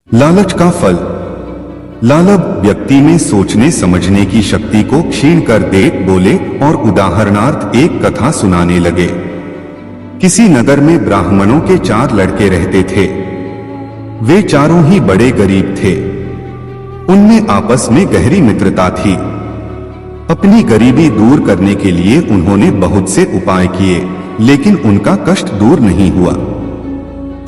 लालच का फल। लालब व्यक्ति में सोचने समझने की शक्ति को क्षीण कर दे। बोले और उदाहरणार्थ एक कथा सुनाने लगे। किसी नगर में ब्राह्मणों के 4 लड़के रहते थे। वे चारों ही बड़े गरीब थे। उनमें आपस में गहरी मित्रता थी। अपनी गरीबी दूर करने के लिए उन्होंने बहुत से उपाय किए, लेकिन उनका कष्ट दूर नहीं हुआ।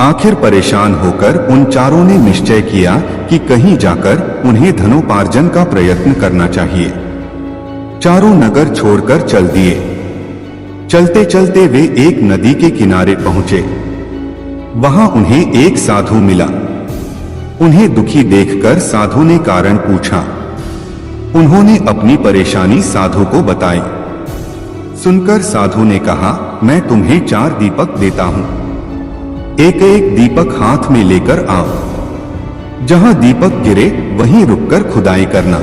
आखिर परेशान होकर उन चारों ने निश्चय किया कि कहीं जाकर उन्हें धनोपार्जन का प्रयत्न करना चाहिए। चारों नगर छोड़कर चल दिए। चलते चलते वे एक नदी के किनारे पहुंचे। वहां उन्हें एक साधु मिला। उन्हें दुखी देखकर साधु ने कारण पूछा। उन्होंने अपनी परेशानी साधु को बताई। सुनकर साधु ने कहा, मैं तुम्हें 4 दीपक देता हूं। एक एक दीपक हाथ में लेकर आओ। जहां दीपक गिरे वहीं रुककर खुदाई करना।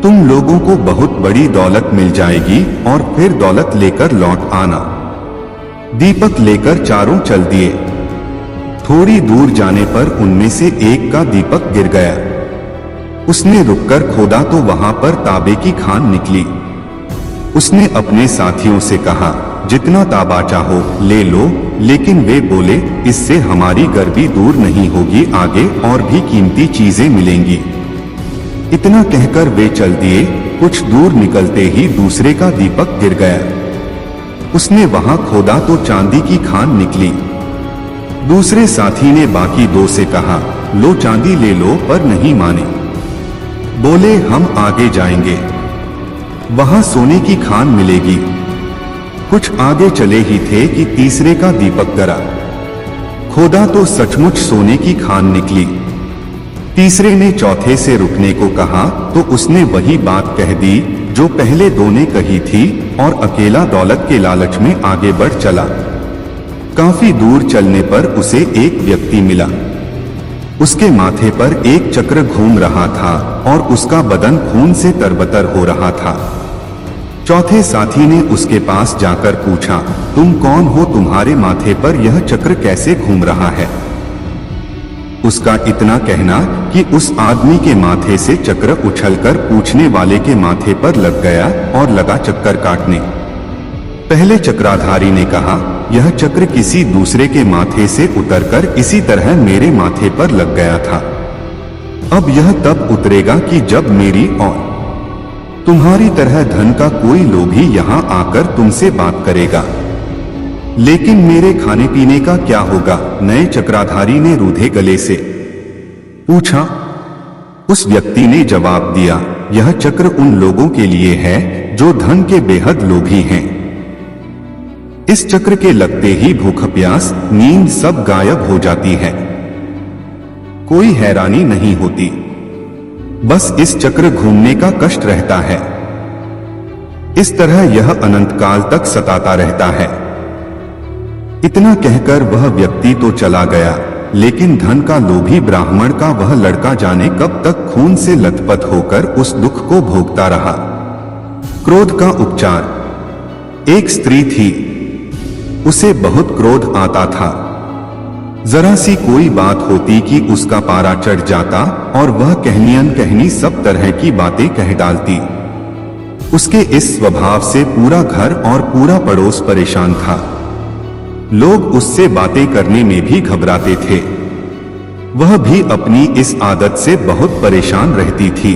तुम लोगों को बहुत बड़ी दौलत मिल जाएगी और फिर दौलत लेकर लौट आना। दीपक लेकर चारों चल दिए। थोड़ी दूर जाने पर उनमें से एक का दीपक गिर गया। उसने रुककर खोदा तो वहां पर तांबे की खान निकली। उसने अपने साथियों से कहा, जितना तांबा चाहो ले लो, लेकिन वे बोले, इससे हमारी गर्मी दूर नहीं होगी, आगे और भी कीमती चीजें मिलेंगी। इतना कहकर वे चल दिए। कुछ दूर निकलते ही दूसरे का दीपक गिर गया। उसने वहां खोदा तो चांदी की खान निकली। दूसरे साथी ने बाकी 2 से कहा, लो चांदी ले लो, पर नहीं माने। बोले, हम आगे जाएंगे, वहां सोने की खान मिलेगी। कुछ आगे चले ही थे कि तीसरे का दीपक गिरा। खोदा तो सचमुच सोने की खान निकली। तीसरे ने चौथे से रुकने को कहा तो उसने वही बात कह दी जो पहले 2 ने कही थी, और अकेला दौलत के लालच में आगे बढ़ चला। काफी दूर चलने पर उसे एक व्यक्ति मिला। उसके माथे पर एक चक्र घूम रहा था और उसका बदन खून से तरबतर हो रहा था। चौथे साथी ने उसके पास जाकर पूछा, तुम कौन हो? तुम्हारे माथे पर यह चक्र कैसे घूम रहा है? उसका इतना कहना कि उस आदमी के माथे से चक्र उछलकर पूछने वाले के माथे पर लग गया और लगा चक्कर काटने। पहले चक्राधारी ने कहा, यह चक्र किसी दूसरे के माथे से उतरकर इसी तरह मेरे माथे पर लग गया था। अब यह तब उतरेगा कि जब मेरी और तुम्हारी तरह धन का कोई लोभी यहां आकर तुमसे बात करेगा। लेकिन मेरे खाने पीने का क्या होगा? नए चक्राधारी ने रूधे गले से पूछा। उस व्यक्ति ने जवाब दिया, यह चक्र उन लोगों के लिए है जो धन के बेहद लोभी हैं। इस चक्र के लगते ही भूख प्यास नींद सब गायब हो जाती है। कोई हैरानी नहीं होती, बस इस चक्र घूमने का कष्ट रहता है। इस तरह यह अनंत काल तक सताता रहता है। इतना कहकर वह व्यक्ति तो चला गया, लेकिन धन का लोभी ब्राह्मण का वह लड़का जाने कब तक खून से लथपथ होकर उस दुख को भोगता रहा। क्रोध का उपचार। एक स्त्री थी, उसे बहुत क्रोध आता था। जरा सी कोई बात होती कि उसका पारा चढ़ जाता और वह कहनियन कहनी सब तरह की बातें कह डालती। उसके इस स्वभाव से पूरा घर और पूरा पड़ोस परेशान था। लोग उससे बातें करने में भी घबराते थे। वह भी अपनी इस आदत से बहुत परेशान रहती थी।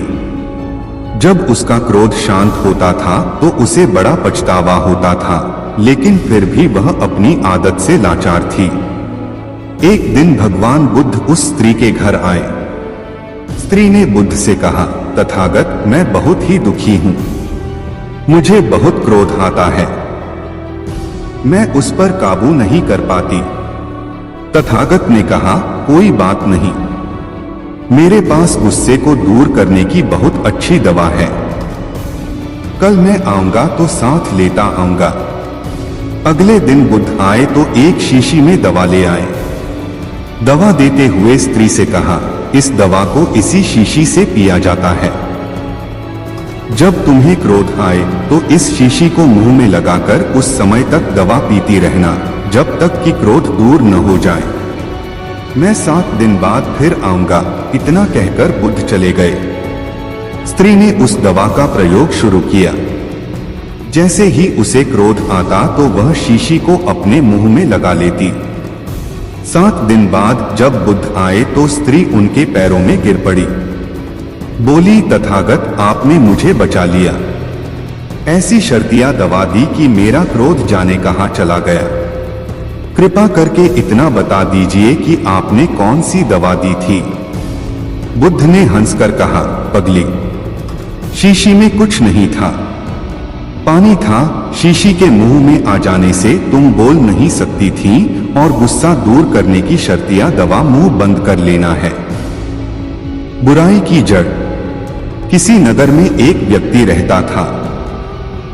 जब उसका क्रोध शांत होता था तो उसे बड़ा पछतावा होता था, लेकिन फिर भी वह अपनी आदत से लाचार थी। एक दिन भगवान बुद्ध उस स्त्री के घर आए। स्त्री ने बुद्ध से कहा, तथागत, मैं बहुत ही दुखी हूं। मुझे बहुत क्रोध आता है। मैं उस पर काबू नहीं कर पाती। तथागत ने कहा, कोई बात नहीं, मेरे पास गुस्से को दूर करने की बहुत अच्छी दवा है। कल मैं आऊंगा तो साथ लेता आऊंगा। अगले दिन बुद्ध आए तो एक शीशी में दवा ले आए। दवा देते हुए स्त्री से कहा, इस दवा को इसी शीशी से पिया जाता है। जब तुम्हें क्रोध आए तो इस शीशी को मुंह में लगाकर उस समय तक दवा पीती रहना, जब तक कि क्रोध दूर न हो जाए। मैं 7 दिन बाद फिर आऊंगा, इतना कहकर बुद्ध चले गए। स्त्री ने उस दवा का प्रयोग शुरू किया। जैसे ही उसे क्रोध आता तो वह शीशी को अपने मुंह में लगा लेती। 7 दिन बाद जब बुद्ध आए तो स्त्री उनके पैरों में गिर पड़ी। बोली, तथागत, आपने मुझे बचा लिया। ऐसी शर्तिया दवा दी कि मेरा क्रोध जाने कहां चला गया। कृपा करके इतना बता दीजिए कि आपने कौन सी दवा दी थी। बुद्ध ने हंसकर कहा, पगली, शीशी में कुछ नहीं था, पानी था। शीशी के मुंह में आ जाने से तुम बोल नहीं सकती थी और गुस्सा दूर करने की शर्तिया दवा मुंह बंद कर लेना है। बुराई की जड़। किसी नगर में एक व्यक्ति रहता था।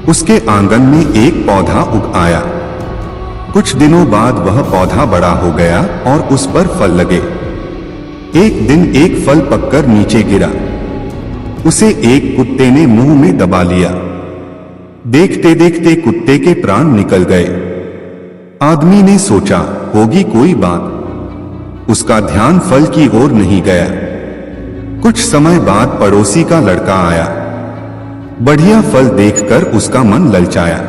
उसके आंगन में एक पौधा उग आया। कुछ दिनों बाद वह पौधा बड़ा हो गया और उस पर फल लगे। एक दिन एक फल पककर नीचे गिरा। उसे एक कुत्ते ने मुंह में दबा लिया। देखते देखते कुत्ते के प्राण निकल गए। आदमी ने सोचा, होगी कोई बात। उसका ध्यान फल की ओर नहीं गया। कुछ समय बाद पड़ोसी का लड़का आया। बढ़िया फल देखकर उसका मन ललचाया।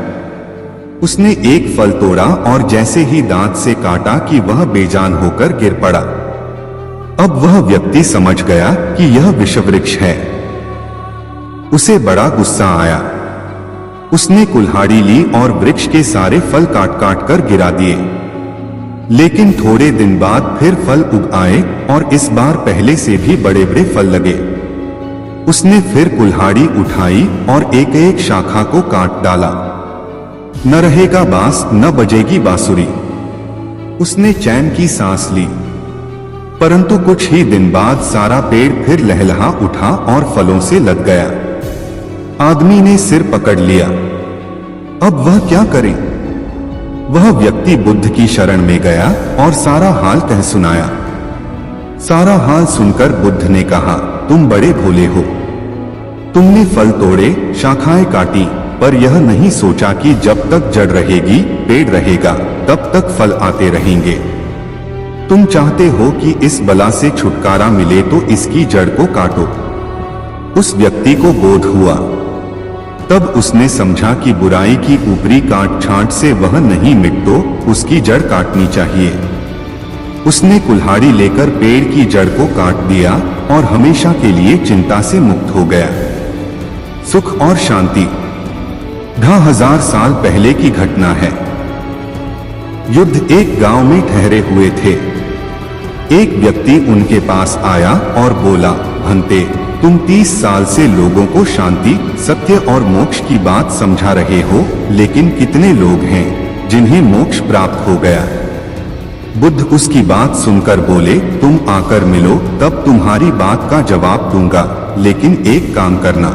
उसने एक फल तोड़ा और जैसे ही दांत से काटा कि वह बेजान होकर गिर पड़ा। अब वह व्यक्ति समझ गया कि यह विषवृक्ष है। उसे बड़ा गुस्सा आया। उसने कुल्हाड़ी ली और वृक्ष के सारे फल काट काट कर गिरा दिए। लेकिन थोड़े दिन बाद फिर फल उग आए और इस बार पहले से भी बड़े बड़े फल लगे। उसने फिर कुल्हाड़ी उठाई और एक एक शाखा को काट डाला। न रहेगा बांस, न बजेगी बांसुरी। उसने चैन की सांस ली। परंतु कुछ ही दिन बाद सारा पेड़ फिर लहलहा उठा और फलों से लद गया। आदमी ने सिर पकड़ लिया। अब वह क्या करे? वह व्यक्ति बुद्ध की शरण में गया और सारा हाल कह सुनाया। सारा हाल सुनकर बुद्ध ने कहा, तुम बड़े भोले हो। तुमने फल तोड़े, शाखाएं काटी, पर यह नहीं सोचा कि जब तक जड़ रहेगी, पेड़ रहेगा, तब तक फल आते रहेंगे। तुम चाहते हो कि इस बला से छुटकारा मिले तो इसकी जड़ को काटो। उस व्यक्ति को बोध हुआ। तब उसने समझा कि बुराई की ऊपरी काट छांट से वह नहीं मिटतो, उसकी जड़ काटनी चाहिए। उसने कुल्हाड़ी लेकर पेड़ की जड़ को काट दिया और हमेशा के लिए चिंता से मुक्त हो गया। सुख और शांति। 10,000 साल पहले की घटना है। युद्ध एक गांव में ठहरे हुए थे। एक व्यक्ति उनके पास आया और बोला, भंते, तुम 30 साल से लोगों को शांति, सत्य और मोक्ष की बात समझा रहे हो, लेकिन कितने लोग हैं जिन्हें मोक्ष प्राप्त हो गया? बुद्ध उसकी बात सुनकर बोले, तुम आकर मिलो, तब तुम्हारी बात का जवाब दूंगा, लेकिन एक काम करना।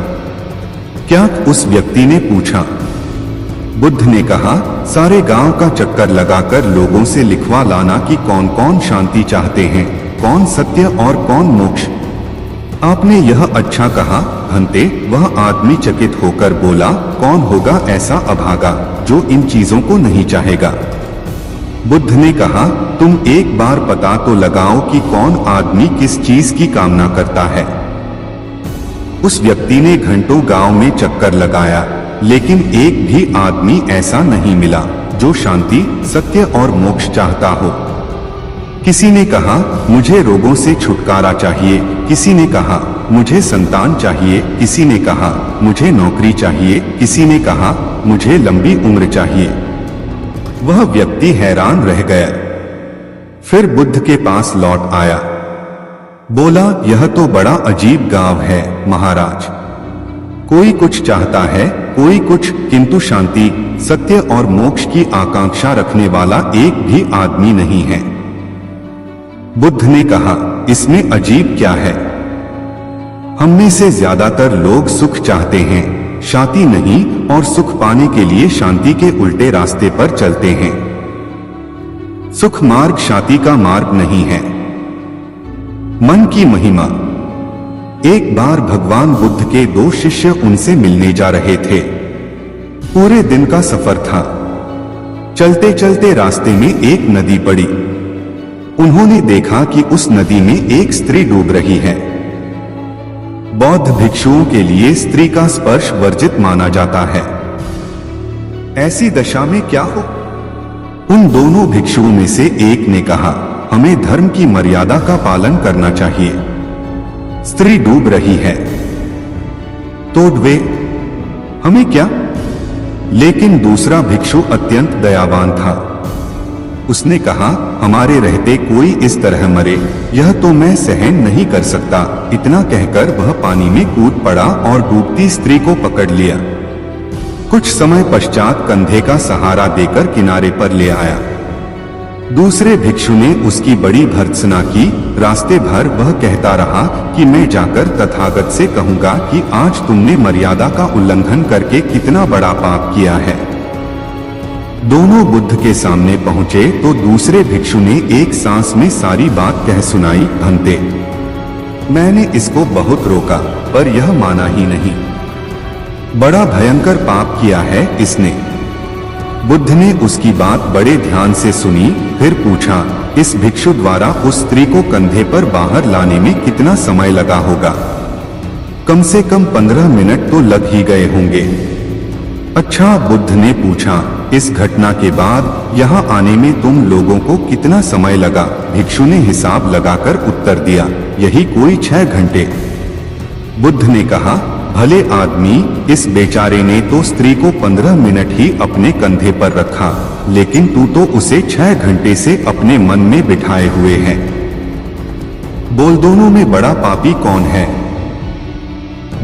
क्या? उस व्यक्ति ने पूछा। बुद्ध ने कहा, सारे गांव का चक्कर लगाकर लोगों से लिखवा लाना कि कौन कौन शांति चाहते हैं, कौन सत्य और कौन मोक्ष। आपने यह अच्छा कहा भंते। वह आदमी चकित होकर बोला, कौन होगा ऐसा अभागा जो इन चीजों को नहीं चाहेगा? बुद्ध ने कहा, तुम एक बार पता तो लगाओ कि कौन आदमी किस चीज की कामना करता है। उस व्यक्ति ने घंटों गांव में चक्कर लगाया, लेकिन एक भी आदमी ऐसा नहीं मिला जो शांति, सत्य और मोक्ष चाहता हो। किसी ने कहा, मुझे रोगों से छुटकारा चाहिए। किसी ने कहा, मुझे संतान चाहिए। किसी ने कहा, मुझे नौकरी चाहिए। किसी ने कहा, मुझे लंबी उम्र चाहिए। वह व्यक्ति हैरान रह गया। फिर बुद्ध के पास लौट आया। बोला, यह तो बड़ा अजीब गांव है महाराज। कोई कुछ चाहता है, कोई कुछ, किंतु शांति, सत्य और मोक्ष की आकांक्षा रखने वाला एक भी आदमी नहीं है। बुद्ध ने कहा, इसमें अजीब क्या है? हम में से ज्यादातर लोग सुख चाहते हैं, शांति नहीं, और सुख पाने के लिए शांति के उल्टे रास्ते पर चलते हैं। सुख मार्ग शांति का मार्ग नहीं है। मन की महिमा। एक बार भगवान बुद्ध के 2 शिष्य उनसे मिलने जा रहे थे। पूरे दिन का सफर था। चलते चलते रास्ते में एक नदी पड़ी। उन्होंने देखा कि उस नदी में एक स्त्री डूब रही है। बौद्ध भिक्षुओं के लिए स्त्री का स्पर्श वर्जित माना जाता है। ऐसी दशा में क्या हो? उन दोनों भिक्षुओं में से एक ने कहा, हमें धर्म की मर्यादा का पालन करना चाहिए। स्त्री डूब रही है तो डूबे, हमें क्या? लेकिन दूसरा भिक्षु अत्यंत दयावान था। उसने कहा, हमारे रहते कोई इस तरह मरे, यह तो मैं सहन नहीं कर सकता। इतना कहकर वह पानी में कूद पड़ा और डूबती स्त्री को पकड़ लिया। कुछ समय पश्चात कंधे का सहारा देकर किनारे पर ले आया। दूसरे भिक्षु ने उसकी बड़ी भर्त्सना की। रास्ते भर वह कहता रहा कि मैं जाकर तथागत से कहूंगा कि आज तुमने मर्यादा का उल्लंघन करके कितना बड़ा पाप किया है। दोनों बुद्ध के सामने पहुंचे तो दूसरे भिक्षु ने एक सांस में सारी बात कह सुनाई। भंते, मैंने इसको बहुत रोका पर यह माना ही नहीं। बड़ा भयंकर पाप किया है इसने। बुद्ध ने उसकी बात बड़े ध्यान से सुनी, फिर पूछा, इस भिक्षु द्वारा उस स्त्री को कंधे पर बाहर लाने में कितना समय लगा होगा? कम से कम 15 मिनट तो लग ही गए होंगे। अच्छा, बुद्ध ने पूछा, इस घटना के बाद यहाँ आने में तुम लोगों को कितना समय लगा? भिक्षु ने हिसाब लगाकर उत्तर दिया, यही कोई 6 घंटे। बुद्ध ने कहा, भले आदमी, इस बेचारे ने तो स्त्री को 15 मिनट ही अपने कंधे पर रखा, लेकिन तू तो उसे 6 घंटे से अपने मन में बिठाए हुए है। बोल, दोनों में बड़ा पापी कौन है?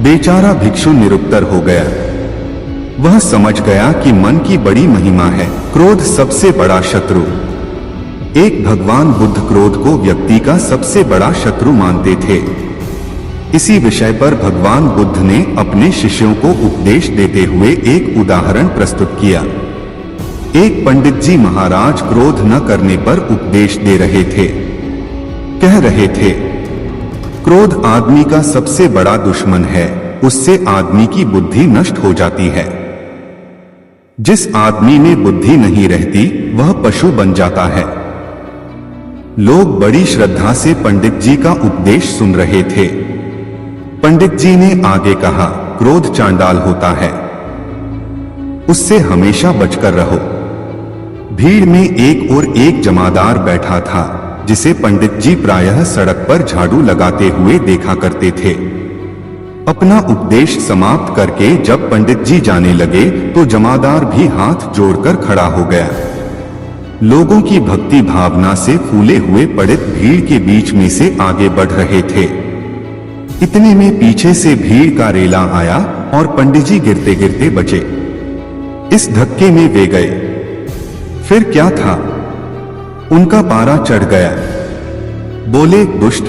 बेचारा भिक्षु निरुत्तर हो गया। वह समझ गया कि मन की बड़ी महिमा है। क्रोध सबसे बड़ा शत्रु। एक भगवान बुद्ध क्रोध को व्यक्ति का सबसे बड़ा शत्रु मानते थे। इसी विषय पर भगवान बुद्ध ने अपने शिष्यों को उपदेश देते हुए एक उदाहरण प्रस्तुत किया। एक पंडित जी महाराज क्रोध न करने पर उपदेश दे रहे थे। कह रहे थे, क्रोध आदमी का सबसे बड़ा दुश्मन है, उससे आदमी की बुद्धि नष्ट हो जाती है। जिस आदमी में बुद्धि नहीं रहती वह पशु बन जाता है। लोग बड़ी श्रद्धा से पंडित जी का उपदेश सुन रहे थे। पंडित जी ने आगे कहा, क्रोध चांडाल होता है, उससे हमेशा बचकर रहो। भीड़ में एक और एक जमादार बैठा था, जिसे पंडित जी प्रायः सड़क पर झाड़ू लगाते हुए देखा करते थे। अपना उपदेश समाप्त करके जब पंडित जी जाने लगे तो जमादार भी हाथ जोड़कर खड़ा हो गया। लोगों की भक्ति भावना से फूले हुए पंडित भीड़ के बीच में से आगे बढ़ रहे थे। इतने में पीछे से भीड़ का रेला आया और पंडित जी गिरते गिरते बचे। इस धक्के में वे गए। फिर क्या था, उनका पारा चढ़ गया। बोले, दुष्ट,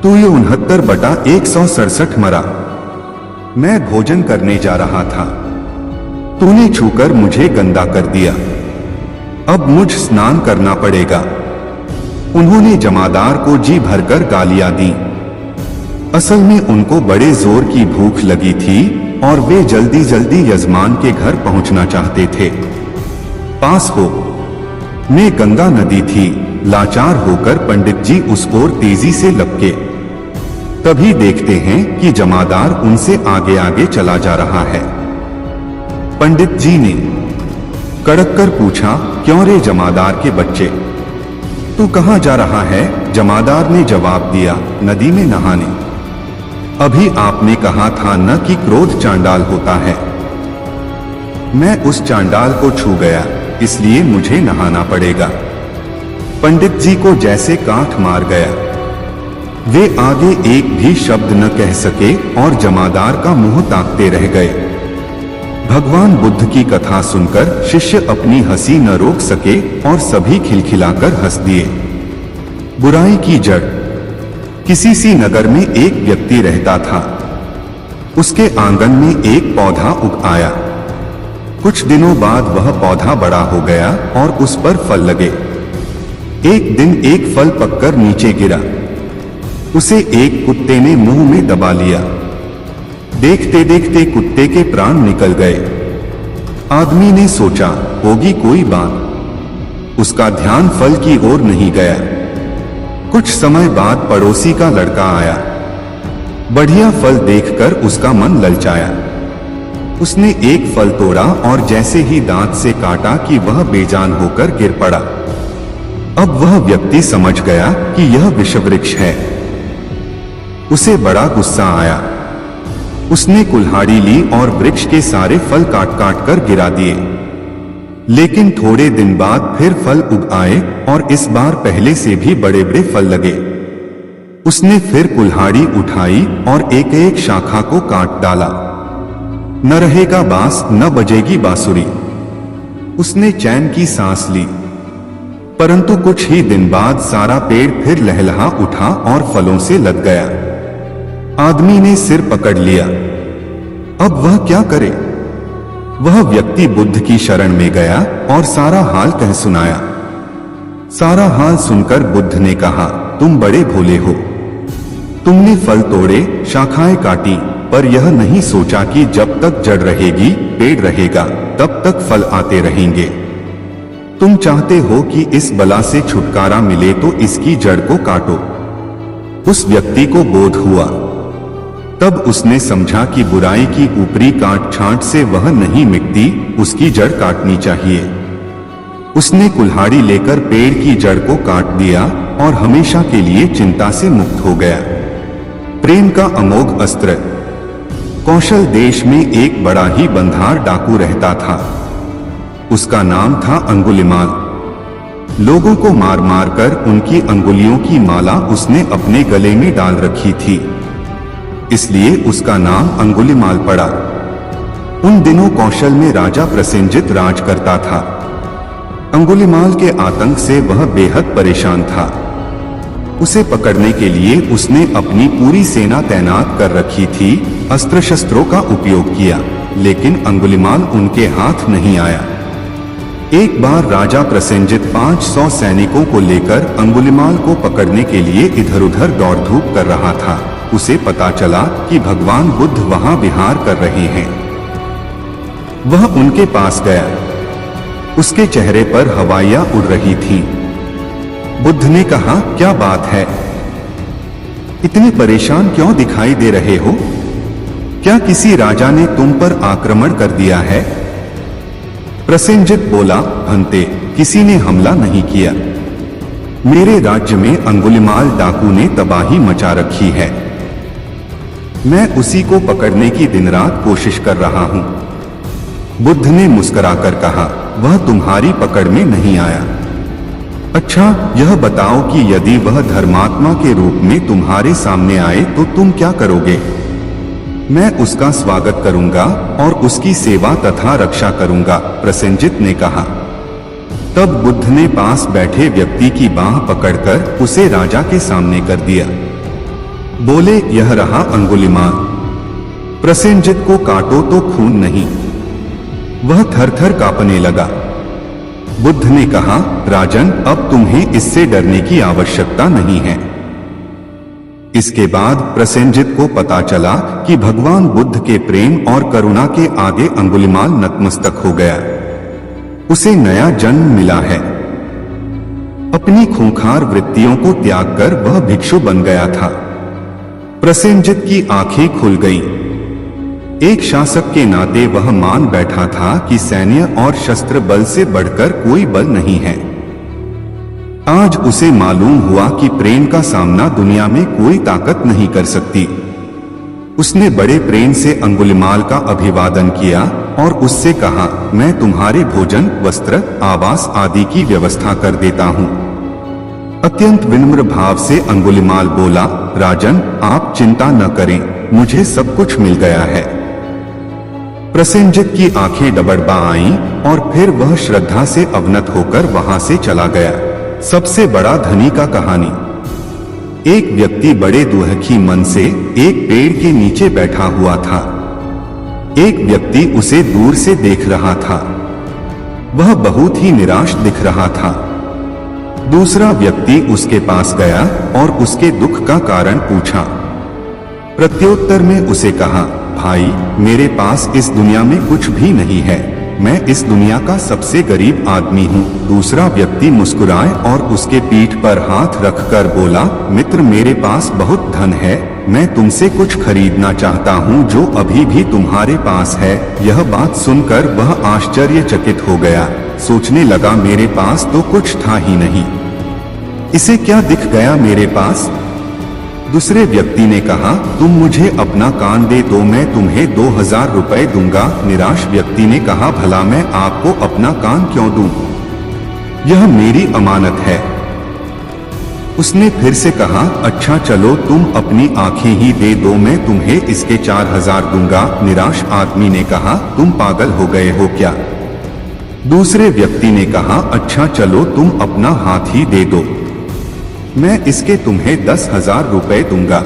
तू ये 69/167 मरा। मैं भोजन करने जा रहा था, तूने छूकर मुझे गंदा कर दिया। अब मुझ स्नान करना पड़ेगा। उन्होंने जमादार को जी भरकर गालियां दी। असल में उनको बड़े जोर की भूख लगी थी और वे जल्दी जल्दी यजमान के घर पहुंचना चाहते थे। पास हो में गंगा नदी थी। लाचार होकर पंडित जी उस ओर तेजी से लपके। तभी देखते हैं कि जमादार उनसे आगे आगे चला जा रहा है। पंडित जी ने कड़क कर पूछा, क्यों रे जमादार के बच्चे, तू कहां जा रहा है? जमादार ने जवाब दिया, नदी में नहाने। अभी आपने कहा था न कि क्रोध चांडाल होता है। मैं उस चांडाल को छू गया, इसलिए मुझे नहाना पड़ेगा। पंडित जी को जैसे काठ मार गया। वे आगे एक भी शब्द न कह सके और जमादार का मुंह ताकते रह गए। भगवान बुद्ध की कथा सुनकर शिष्य अपनी हंसी न रोक सके और सभी खिलखिलाकर हंस दिए। बुराई की जड़। किसी सी नगर में एक व्यक्ति रहता था। उसके आंगन में एक पौधा उग आया। कुछ दिनों बाद वह पौधा बड़ा हो गया और उस पर फल लगे। एक दिन एक फल पककर नीचे गिरा। उसे एक कुत्ते ने मुंह में दबा लिया। देखते देखते कुत्ते के प्राण निकल गए। आदमी ने सोचा, होगी कोई बात। उसका ध्यान फल की ओर नहीं गया। कुछ समय बाद पड़ोसी का लड़का आया। बढ़िया फल देखकर उसका मन ललचाया। उसने एक फल तोड़ा और जैसे ही दांत से काटा कि वह बेजान होकर गिर पड़ा। अब वह व्यक्ति समझ गया कि यह विषवृक्ष है। उसे बड़ा गुस्सा आया। उसने कुल्हाड़ी ली और वृक्ष के सारे फल काट काट कर गिरा दिए। लेकिन थोड़े दिन बाद फिर फल उग आए और इस बार पहले से भी बड़े बड़े फल लगे। उसने फिर कुल्हाड़ी उठाई और एक एक शाखा को काट डाला। न रहेगा बांस न बजेगी बांसुरी। उसने चैन की सांस ली। परंतु कुछ ही दिन बाद सारा पेड़ फिर लहलहा उठा और फलों से लद गया। आदमी ने सिर पकड़ लिया। अब वह क्या करे? वह व्यक्ति बुद्ध की शरण में गया और सारा हाल कह सुनाया। सारा हाल सुनकर बुद्ध ने कहा, तुम बड़े भोले हो। तुमने फल तोड़े, शाखाएं काटी, पर यह नहीं सोचा कि जब तक जड़ रहेगी, पेड़ रहेगा, तब तक फल आते रहेंगे। तुम चाहते हो कि इस बला से छुटकारा मिले तो इसकी जड़ को काटो। उस व्यक्ति को बोध हुआ। तब उसने समझा कि बुराई की ऊपरी काट छांट से वह नहीं मिटती, उसकी जड़ काटनी चाहिए। उसने कुल्हाड़ी लेकर पेड़ की जड़ को काट दिया और हमेशा के लिए चिंता से मुक्त हो गया। प्रेम का अमोघ अस्त्र। कौशल देश में एक बड़ा ही बंधार डाकू रहता था। उसका नाम था अंगुलिमाल। लोगों को मार मार कर उनकी अंगुलियों की माला उसने अपने गले में डाल रखी थी, इसलिए उसका नाम अंगुलिमाल पड़ा। उन दिनों कौशल में राजा प्रसेनजित राज करता था। अंगुलिमाल के आतंक से वह बेहद परेशान था। उसे पकड़ने के लिए उसने अपनी पूरी सेना तैनात कर रखी थी, अस्त्र शस्त्रों का उपयोग किया, लेकिन अंगुलिमाल उनके हाथ नहीं आया। एक बार राजा प्रसेनजित 500 सैनिकों को लेकर अंगुलिमाल को पकड़ने के लिए इधर उधर दौड़ धूप कर रहा था। उसे पता चला कि भगवान बुद्ध वहां विहार कर रहे हैं। वह उनके पास गया। उसके चेहरे पर हवाइयां उड़ रही थीं। बुद्ध ने कहा, क्या बात है? इतने परेशान क्यों दिखाई दे रहे हो? क्या किसी राजा ने तुम पर आक्रमण कर दिया है? प्रसेनजित बोला, भंते, किसी ने हमला नहीं किया। मेरे राज्य में अंगुलिमाल डाकू ने तबाही मचा रखी है। मैं उसी को पकड़ने की दिन रात कोशिश कर रहा हूं। बुद्ध ने मुस्कुराकर कहा, वह तुम्हारी पकड़ में नहीं आया। अच्छा, यह बताओ कि यदि वह धर्मात्मा के रूप में तुम्हारे सामने आए तो तुम क्या करोगे? मैं उसका स्वागत करूंगा और उसकी सेवा तथा रक्षा करूंगा, प्रसेनजित ने कहा। तब बुद्ध ने पास बैठे व्यक्ति की बांह पकड़कर उसे राजा के सामने कर दिया। बोले, यह रहा अंगुलिमाल। प्रसेनजित को काटो तो खून नहीं। वह थर-थर कांपने लगा। बुद्ध ने कहा, राजन, अब तुम्हें इससे डरने की आवश्यकता नहीं है। इसके बाद प्रसेनजित को पता चला कि भगवान बुद्ध के प्रेम और करुणा के आगे अंगुलिमाल नतमस्तक हो गया। उसे नया जन्म मिला है। अपनी खूंखार वृत्तियों को त्याग कर वह भिक्षु बन गया था। प्रसेनजित की आंखें खुल गईं। एक शासक के नाते वह मान बैठा था कि सैन्य और शस्त्र बल से बढ़कर कोई बल नहीं है। आज उसे मालूम हुआ कि प्रेम का सामना दुनिया में कोई ताकत नहीं कर सकती। उसने बड़े प्रेम से अंगुलिमाल का अभिवादन किया और उससे कहा, मैं तुम्हारे भोजन, वस्त्र, आवास आदि की व्यवस्था कर देता हूँ। अत्यंत विनम्र भाव से अंगुलिमाल बोला, राजन, आप चिंता न करें, मुझे सब कुछ मिल गया है। प्रसेनजित की आंखें डबडबा आईं और फिर वह श्रद्धा से अवनत होकर वहां से चला गया। सबसे बड़ा धनी का कहानी। एक व्यक्ति बड़े दुखी मन से एक पेड़ के नीचे बैठा हुआ था। एक व्यक्ति उसे दूर से देख रहा था। वह बहुत ही निराश दिख रहा था। दूसरा व्यक्ति उसके पास गया और उसके दुख का कारण पूछा। प्रत्युत्तर में उसे कहा, भाई, मेरे पास इस दुनिया में कुछ भी नहीं है। मैं इस दुनिया का सबसे गरीब आदमी हूँ। दूसरा व्यक्ति मुस्कुराए और उसके पीठ पर हाथ रखकर बोला, मित्र मेरे पास बहुत धन है, मैं तुमसे कुछ खरीदना चाहता हूँ जो अभी भी तुम्हारे पास है। यह बात सुनकर वह आश्चर्यचकित हो गया, सोचने लगा मेरे पास तो कुछ था ही नहीं, इसे क्या दिख गया मेरे पास। दूसरे व्यक्ति ने कहा, तुम मुझे अपना कान दे दो, मैं तुम्हें 2000 रुपए दूंगा। निराश व्यक्ति ने कहा, भला मैं आपको अपना कान क्यों दूं? यह मेरी अमानत है। उसने फिर से कहा, अच्छा चलो तुम अपनी आंखें ही दे दो, मैं तुम्हें इसके 4000 दूंगा। निराश आदमी ने कहा, तुम पागल हो गए हो क्या? दूसरे व्यक्ति ने कहा, अच्छा चलो तुम अपना हाथ ही दे दो, मैं इसके तुम्हें 10,000 रुपए दूंगा।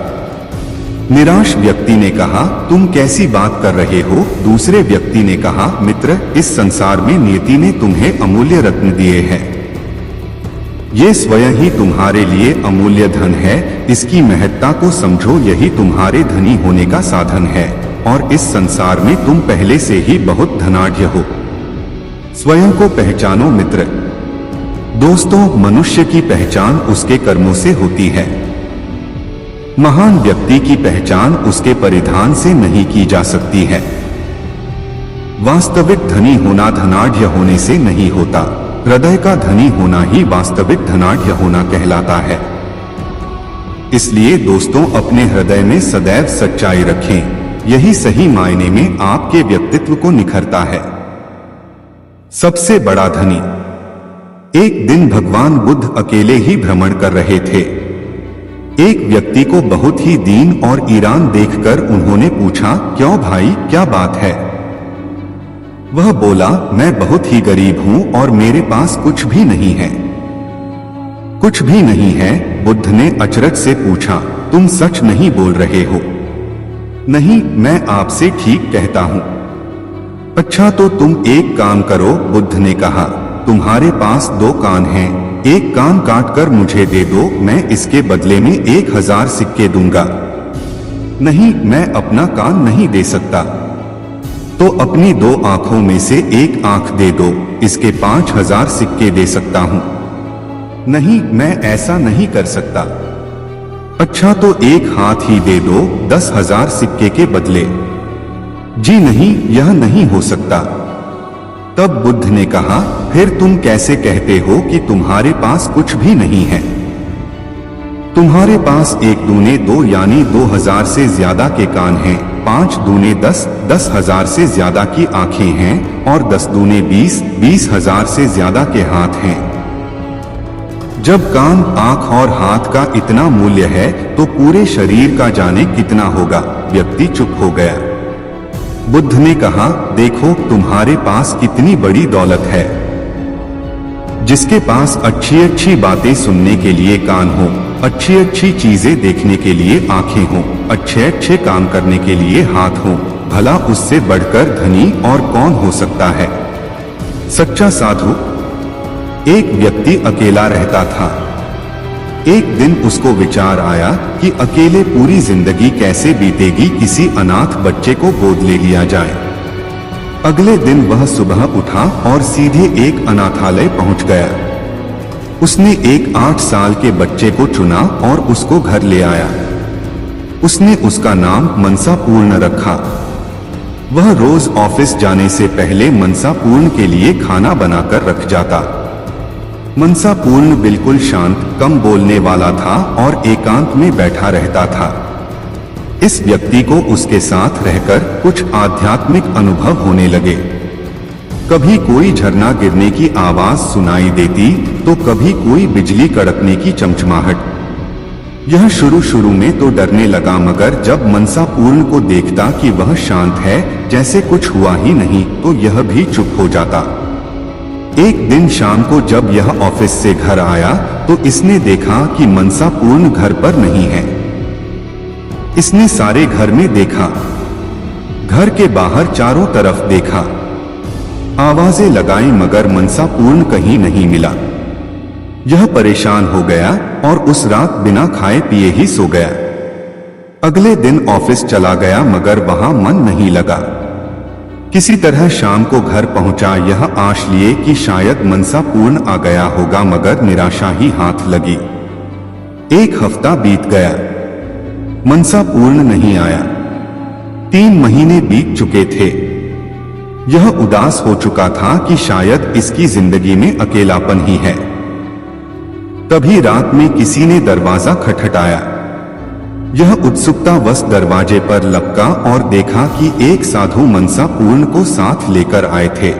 निराश व्यक्ति ने कहा, तुम कैसी बात कर रहे हो? दूसरे व्यक्ति ने कहा, मित्र इस संसार में नियति ने तुम्हें अमूल्य रत्न दिए हैं, ये स्वयं ही तुम्हारे लिए अमूल्य धन है, इसकी महत्ता को समझो, यही तुम्हारे धनी होने का साधन है और इस संसार में तुम पहले से ही बहुत धनाढ्य हो। स्वयं को पहचानो मित्र। दोस्तों, मनुष्य की पहचान उसके कर्मों से होती है। महान व्यक्ति की पहचान उसके परिधान से नहीं की जा सकती है। वास्तविक धनी होना धनाढ्य होने से नहीं होता, हृदय का धनी होना ही वास्तविक धनाढ्य होना कहलाता है। इसलिए दोस्तों, अपने हृदय में सदैव सच्चाई रखें, यही सही मायने में आपके व्यक्तित्व को निखरता है। सबसे बड़ा धनी। एक दिन भगवान बुद्ध अकेले ही भ्रमण कर रहे थे। एक व्यक्ति को बहुत ही दीन और ईरान देखकर उन्होंने पूछा, क्यों भाई, क्या बात है? वह बोला, मैं बहुत ही गरीब हूं और मेरे पास कुछ भी नहीं है। कुछ भी नहीं है? बुद्ध ने अचरज से पूछा, तुम सच नहीं बोल रहे हो? नहीं, मैं आपसे ठीक कहता हूं। अच्छा तो तुम एक काम करो, बुद्ध ने कहा, तुम्हारे पास 2 कान हैं, एक कान काटकर मुझे दे दो, मैं इसके बदले में 1000 सिक्के दूंगा। नहीं, मैं अपना कान नहीं दे सकता। तो अपनी 2 आंखों में से एक आंख दे दो, इसके 5000 सिक्के दे सकता हूं। नहीं, मैं ऐसा नहीं कर सकता। अच्छा तो एक हाथ ही दे दो 10,000 सिक्के के बदले। जी नहीं, यह नहीं हो सकता। तब बुद्ध ने कहा, फिर तुम कैसे कहते हो कि तुम्हारे पास कुछ भी नहीं है? तुम्हारे पास 1 दूने 2 यानी 2000 से ज्यादा के कान हैं, 5 दूने 10, 10,000 से ज्यादा की आंखें हैं और 10 दूने 20, 20,000 से ज्यादा के हाथ हैं। जब कान, आंख और हाथ का इतना मूल्य है तो पूरे शरीर का जाने कितना होगा। व्यक्ति चुप हो गया। बुद्ध ने कहा, देखो तुम्हारे पास कितनी बड़ी दौलत है। जिसके पास अच्छी अच्छी बातें सुनने के लिए कान हो, अच्छी अच्छी चीजें देखने के लिए आंखें हो, अच्छे अच्छे काम करने के लिए हाथ हो, भला उससे बढ़कर धनी और कौन हो सकता है? सच्चा साधु। एक व्यक्ति अकेला रहता था। एक दिन उसको विचार आया कि अकेले पूरी जिंदगी कैसे बीतेगी, किसी अनाथ बच्चे को गोद ले लिया जाए। अगले दिन वह सुबह उठा और सीधे एक अनाथालय पहुंच गया। उसने एक 8 साल के बच्चे को चुना और उसको घर ले आया। उसने उसका नाम मनसापूर्ण रखा। वह रोज ऑफिस जाने से पहले मनसापूर्ण के लिए खाना बनाकर रख जाता। मनसापूर्ण बिल्कुल शांत, कम बोलने वाला था और एकांत में बैठा रहता था। इस व्यक्ति को उसके साथ रहकर कुछ आध्यात्मिक अनुभव होने लगे। कभी कोई झरना गिरने की आवाज सुनाई देती तो कभी कोई बिजली कड़कने की चमचमाहट। यह शुरू में तो डरने लगा, मगर जब मनसापूर्ण को देखता कि वह शांत है, जैसे कुछ हुआ ही नहीं, तो यह भी चुप हो जाता। एक दिन शाम को जब यह ऑफिस से घर आया तो इसने देखा कि मनसापूर्ण घर पर नहीं है। इसने सारे घर में देखा, घर के बाहर चारों तरफ देखा, आवाजें लगाई, मगर मनसापूर्ण कहीं नहीं मिला। यह परेशान हो गया और उस रात बिना खाए पिए ही सो गया। अगले दिन ऑफिस चला गया, मगर वहां मन नहीं लगा। किसी तरह शाम को घर पहुंचा, यह आश लिए कि शायद मनसा पूर्ण आ गया होगा, मगर निराशा ही हाथ लगी। एक हफ्ता बीत गया, मनसा पूर्ण नहीं आया। 3 महीने बीत चुके थे। यह उदास हो चुका था कि शायद इसकी जिंदगी में अकेलापन ही है। तभी रात में किसी ने दरवाजा खटखटाया। यह उत्सुकतावश दरवाजे पर लपका और देखा कि एक साधु मनसा पूर्ण को साथ लेकर आए थे।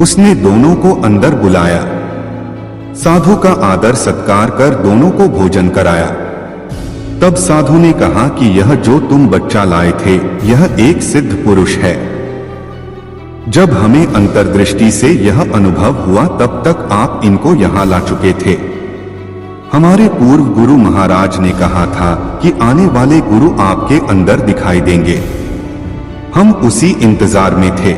उसने दोनों को अंदर बुलाया। साधु का आदर सत्कार कर दोनों को भोजन कराया। तब साधु ने कहा कि यह जो तुम बच्चा लाए थे, यह एक सिद्ध पुरुष है। जब हमें अंतर्दृष्टि से यह अनुभव हुआ, तब तक आप इनको यहां ला चुके थे। हमारे पूर्व गुरु महाराज ने कहा था कि आने वाले गुरु आपके अंदर दिखाई देंगे। हम उसी इंतजार में थे।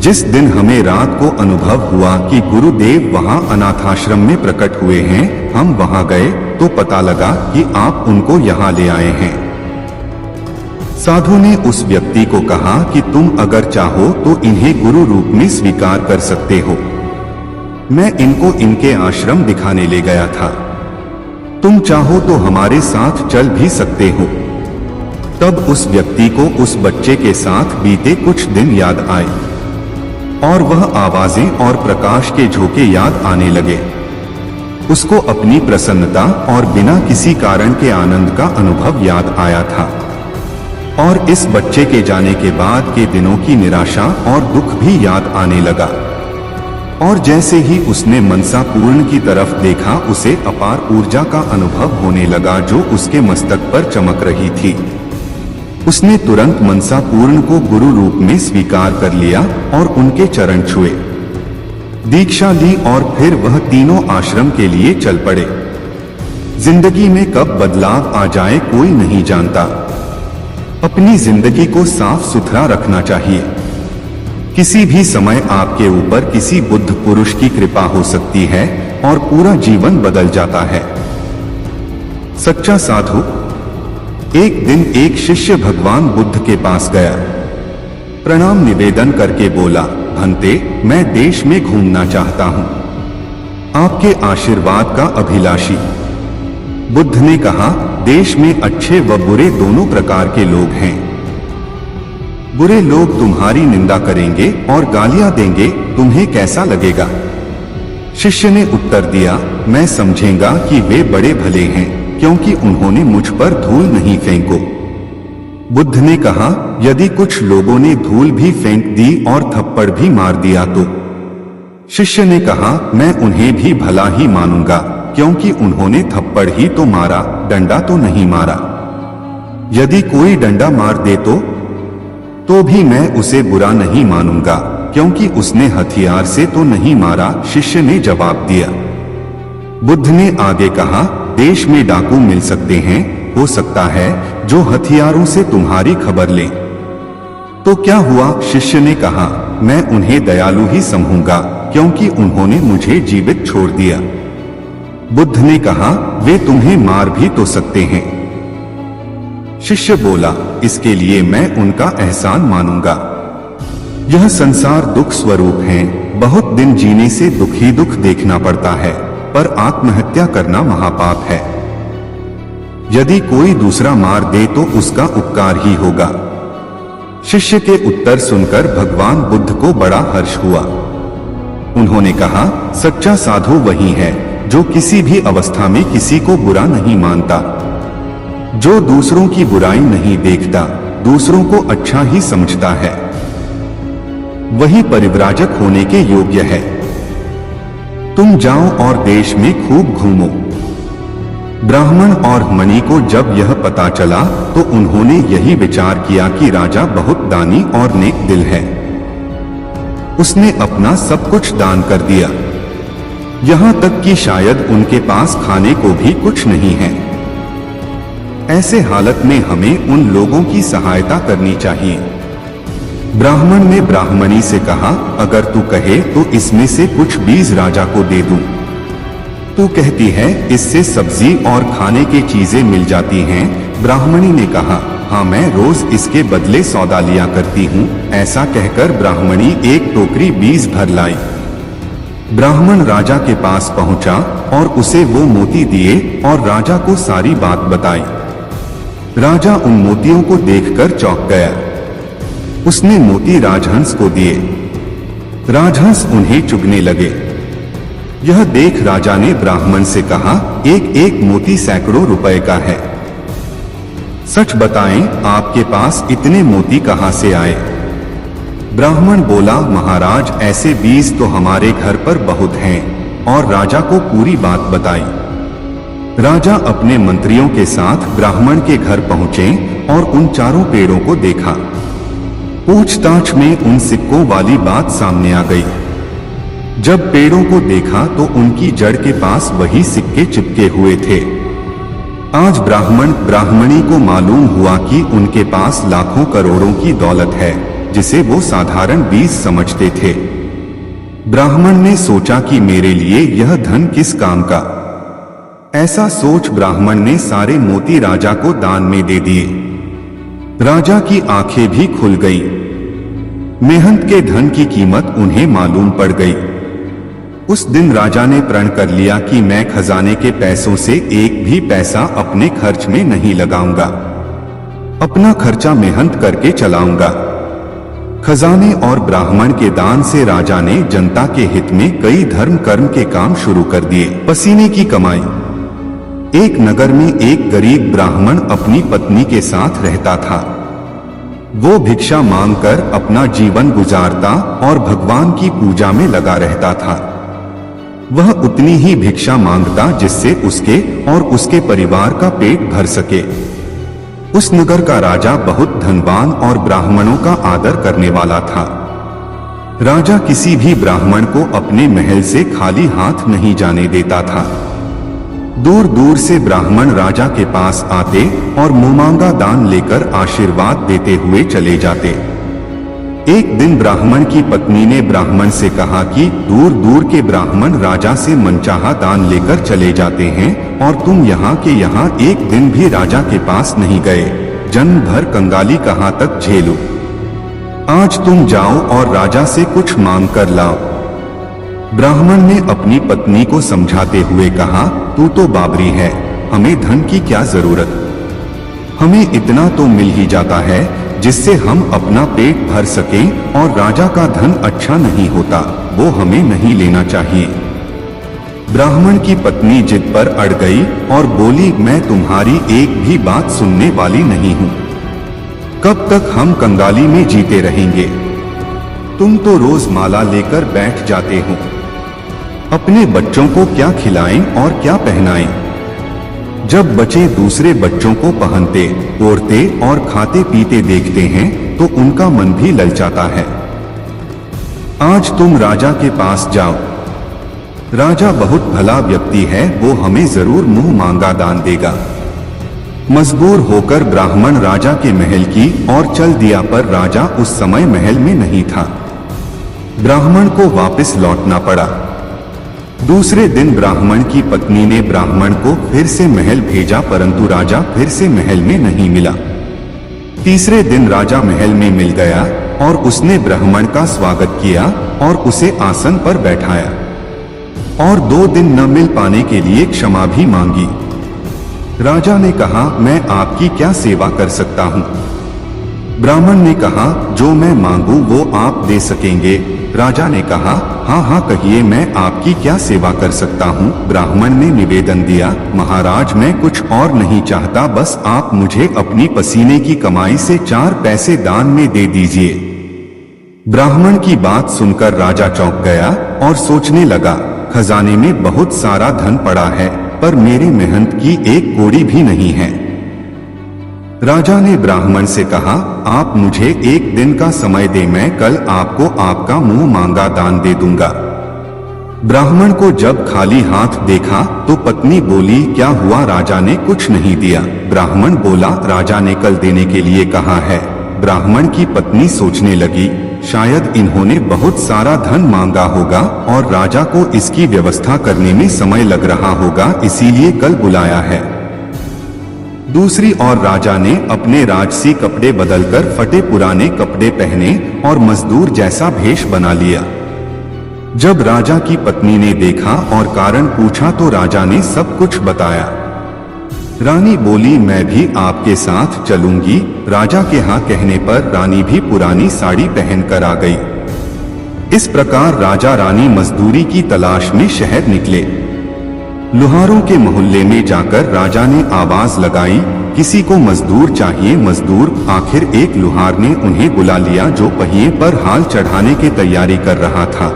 जिस दिन हमें रात को अनुभव हुआ कि गुरुदेव वहां अनाथाश्रम में प्रकट हुए हैं, हम वहां गए तो पता लगा कि आप उनको यहां ले आए हैं। साधु ने उस व्यक्ति को कहा कि तुम अगर चाहो तो इन्हें गुरु रूप में स्वीकार कर सकते हो। मैं इनको इनके आश्रम दिखाने ले गया था। तुम चाहो तो हमारे साथ चल भी सकते हो। तब उस व्यक्ति को उस बच्चे के साथ बीते कुछ दिन याद आए और वह आवाजें और प्रकाश के झोंके याद आने लगे। उसको अपनी प्रसन्नता और बिना किसी कारण के आनंद का अनुभव याद आया था। और इस बच्चे के जाने के बाद के दिनों की निराशा और दुख भी याद आने लगा। और जैसे ही उसने मनसा पूर्ण की तरफ देखा, उसे अपार ऊर्जा का अनुभव होने लगा जो उसके मस्तक पर चमक रही थी। उसने तुरंत मनसा पूर्ण को गुरु रूप में स्वीकार कर लिया और उनके चरण छुए, दीक्षा ली और फिर वह तीनों आश्रम के लिए चल पड़े। जिंदगी में कब बदलाव आ जाए कोई नहीं जानता। अपनी जिंदगी को साफ सुथरा रखना चाहिए। किसी भी समय आपके ऊपर किसी बुद्ध पुरुष की कृपा हो सकती है और पूरा जीवन बदल जाता है। सच्चा साधु। एक दिन एक शिष्य भगवान बुद्ध के पास गया। प्रणाम निवेदन करके बोला, भंते, मैं देश में घूमना चाहता हूं, आपके आशीर्वाद का अभिलाषी। बुद्ध ने कहा, देश में अच्छे व बुरे दोनों प्रकार के लोग हैं। बुरे लोग तुम्हारी निंदा करेंगे और गालियां देंगे, तुम्हें कैसा लगेगा? शिष्य ने उत्तर दिया, मैं समझेगा कि वे बड़े भले हैं, क्योंकि उन्होंने मुझ पर धूल नहीं फेंको। बुद्ध ने कहा, यदि कुछ लोगों ने धूल भी फेंक दी और थप्पड़ भी मार दिया तो? शिष्य ने कहा, मैं उन्हें भी भला ही मानूंगा, क्योंकि उन्होंने थप्पड़ ही तो मारा, डंडा तो नहीं मारा। यदि कोई डंडा मार दे तो भी मैं उसे बुरा नहीं मानूंगा, क्योंकि उसने हथियार से तो नहीं मारा, शिष्य ने जवाब दिया। बुद्ध ने आगे कहा, देश में डाकू मिल सकते हैं, हो सकता है जो हथियारों से तुम्हारी खबर लें। तो क्या हुआ? शिष्य ने कहा, मैं उन्हें दयालु ही समझूंगा, क्योंकि उन्होंने मुझे जीवित छोड़ दिया। बुद्ध ने कहा, वे तुम्हें मार भी तो सकते हैं। शिष्य बोला, इसके लिए मैं उनका एहसान मानूंगा। यह संसार दुख स्वरूप है। बहुत दिन जीने से दुख ही दुख देखना पड़ता है, पर आत्महत्या करना महापाप है। यदि कोई दूसरा मार दे तो उसका उपकार ही होगा। शिष्य के उत्तर सुनकर भगवान बुद्ध को बड़ा हर्ष हुआ। उन्होंने कहा, सच्चा साधु वही है जो किसी भी अवस्था में किसी को बुरा नहीं मानता, जो दूसरों की बुराई नहीं देखता, दूसरों को अच्छा ही समझता है, वही परिव्राजक होने के योग्य है। तुम जाओ और देश में खूब घूमो। ब्राह्मण और मणि को जब यह पता चला तो उन्होंने यही विचार किया कि राजा बहुत दानी और नेक दिल है। उसने अपना सब कुछ दान कर दिया, यहां तक कि शायद उनके पास खाने को भी कुछ नहीं है। ऐसे हालत में हमें उन लोगों की सहायता करनी चाहिए। ब्राह्मण ने ब्राह्मणी से कहा, अगर तू कहे तो इसमें से कुछ बीज राजा को दे दूं। तू कहती है इससे सब्जी और खाने की चीजें मिल जाती हैं। ब्राह्मणी ने कहा, हाँ मैं रोज इसके बदले सौदा लिया करती हूँ। ऐसा कहकर ब्राह्मणी एक टोकरी बीज भर लाई। ब्राह्मण राजा के पास पहुंचा और उसे वो मोती दिए और राजा को सारी बात बताई। राजा उन मोतियों को देखकर चौंक गया। उसने मोती राजहंस को दिए। राजहंस उन्हें चुगने लगे। यह देख राजा ने ब्राह्मण से कहा, एक एक मोती सैकड़ों रुपए का है। सच बताएं, आपके पास इतने मोती कहां से आए? ब्राह्मण बोला, महाराज ऐसे बीज तो हमारे घर पर बहुत हैं। और राजा को पूरी बात बताई। राजा अपने मंत्रियों के साथ ब्राह्मण के घर पहुंचे और उन चारों पेड़ों को देखा। पूछताछ में उन सिक्कों वाली बात सामने आ गई। जब पेड़ों को देखा तो उनकी जड़ के पास वही सिक्के चिपके हुए थे। आज ब्राह्मणी को मालूम हुआ कि उनके पास लाखों करोड़ों की दौलत है, जिसे वो साधारण बीज समझते थे। ब्राह्मण ने सोचा कि मेरे लिए यह धन किस काम का। ऐसा सोच ब्राह्मण ने सारे मोती राजा को दान में दे दिए। राजा की आंखें भी खुल गई। मेहनत के धन की कीमत उन्हें मालूम पड़ गई। उस दिन राजा ने प्रण कर लिया कि मैं खजाने के पैसों से एक भी पैसा अपने खर्च में नहीं लगाऊंगा। अपना खर्चा मेहनत करके चलाऊंगा। खजाने और ब्राह्मण के दान से राजा ने जनता के हित में कई धर्म कर्म के काम शुरू कर दिए। पसीने की कमाई। एक नगर में एक गरीब ब्राह्मण अपनी पत्नी के साथ रहता था। वो भिक्षा मांगकर अपना जीवन गुजारता और भगवान की पूजा में लगा रहता था। वह उतनी ही भिक्षा मांगता जिससे उसके और उसके परिवार का पेट भर सके। उस नगर का राजा बहुत धनवान और ब्राह्मणों का आदर करने वाला था। राजा किसी भी ब्राह्मण को अपने महल से खाली हाथ नहीं जाने देता था। दूर दूर से ब्राह्मण राजा के पास आते और मुंहमांगा दान लेकर आशीर्वाद देते हुए चले जाते। एक दिन ब्राह्मण की पत्नी ने ब्राह्मण से कहा कि दूर दूर के ब्राह्मण राजा से मनचाहा दान लेकर चले जाते हैं और तुम यहाँ के यहाँ एक दिन भी राजा के पास नहीं गए। जन्म भर कंगाली कहाँ तक झेलूं? आज तुम जाओ और राजा से कुछ मांग कर लाओ। ब्राह्मण ने अपनी पत्नी को समझाते हुए कहा, तू तो बाबरी है, हमें धन की क्या जरूरत? हमें इतना तो मिल ही जाता है जिससे हम अपना पेट भर सकें, और राजा का धन अच्छा नहीं होता, वो हमें नहीं लेना चाहिए। ब्राह्मण की पत्नी जिद पर अड़ गई और बोली, मैं तुम्हारी एक भी बात सुनने वाली नहीं हूँ। कब तक हम कंगाली में जीते रहेंगे? तुम तो रोज माला लेकर बैठ जाते हो। अपने बच्चों को क्या खिलाएं और क्या पहनाएं? जब बच्चे दूसरे बच्चों को पहनते, ओढ़ते और खाते पीते देखते हैं तो उनका मन भी ललचाता है। आज तुम राजा के पास जाओ। राजा बहुत भला व्यक्ति है, वो हमें जरूर मुंह मांगा दान देगा। मजबूर होकर ब्राह्मण राजा के महल की ओर चल दिया, पर राजा उस समय महल में नहीं था। ब्राह्मण को वापस लौटना पड़ा। दूसरे दिन ब्राह्मण की पत्नी ने ब्राह्मण को फिर से महल भेजा, परंतु राजा फिर से महल में नहीं मिला। तीसरे दिन राजा महल में मिल गया और उसने ब्राह्मण का स्वागत किया और उसे आसन पर बैठाया और 2 दिन न मिल पाने के लिए क्षमा भी मांगी। राजा ने कहा, मैं आपकी क्या सेवा कर सकता हूँ? ब्राह्मण ने कहा, जो मैं मांगू वो आप दे सकेंगे। राजा ने कहा, हाँ हाँ कहिए, मैं आपकी क्या सेवा कर सकता हूँ? ब्राह्मण ने निवेदन दिया, महाराज मैं कुछ और नहीं चाहता, बस आप मुझे अपनी पसीने की कमाई से 4 पैसे दान में दे दीजिए। ब्राह्मण की बात सुनकर राजा चौंक गया और सोचने लगा, खजाने में बहुत सारा धन पड़ा है, पर मेरी मेहनत की एक कौड़ी भी नहीं है। राजा ने ब्राह्मण से कहा, आप मुझे 1 दिन का समय दे, मैं कल आपको आपका मुंह मांगा दान दे दूंगा। ब्राह्मण को जब खाली हाथ देखा तो पत्नी बोली, क्या हुआ? राजा ने कुछ नहीं दिया। ब्राह्मण बोला, राजा ने कल देने के लिए कहा है। ब्राह्मण की पत्नी सोचने लगी, शायद इन्होंने बहुत सारा धन मांगा होगा और राजा को इसकी व्यवस्था करने में समय लग रहा होगा, इसीलिए कल बुलाया है। दूसरी ओर राजा ने अपने राजसी कपड़े बदलकर फटे पुराने कपड़े पहने और मजदूर जैसा भेष बना लिया। जब राजा की पत्नी ने देखा और कारण पूछा तो राजा ने सब कुछ बताया। रानी बोली, मैं भी आपके साथ चलूंगी। राजा के हाँ कहने पर रानी भी पुरानी साड़ी पहनकर आ गई। इस प्रकार राजा रानी मजदूरी की तलाश में शहर निकले। लुहारों के मोहल्ले में जाकर राजा ने आवाज लगाई, किसी को मजदूर चाहिए मजदूर। आखिर एक लुहार ने उन्हें बुला लिया जो पहिए पर हाल चढ़ाने की तैयारी कर रहा था।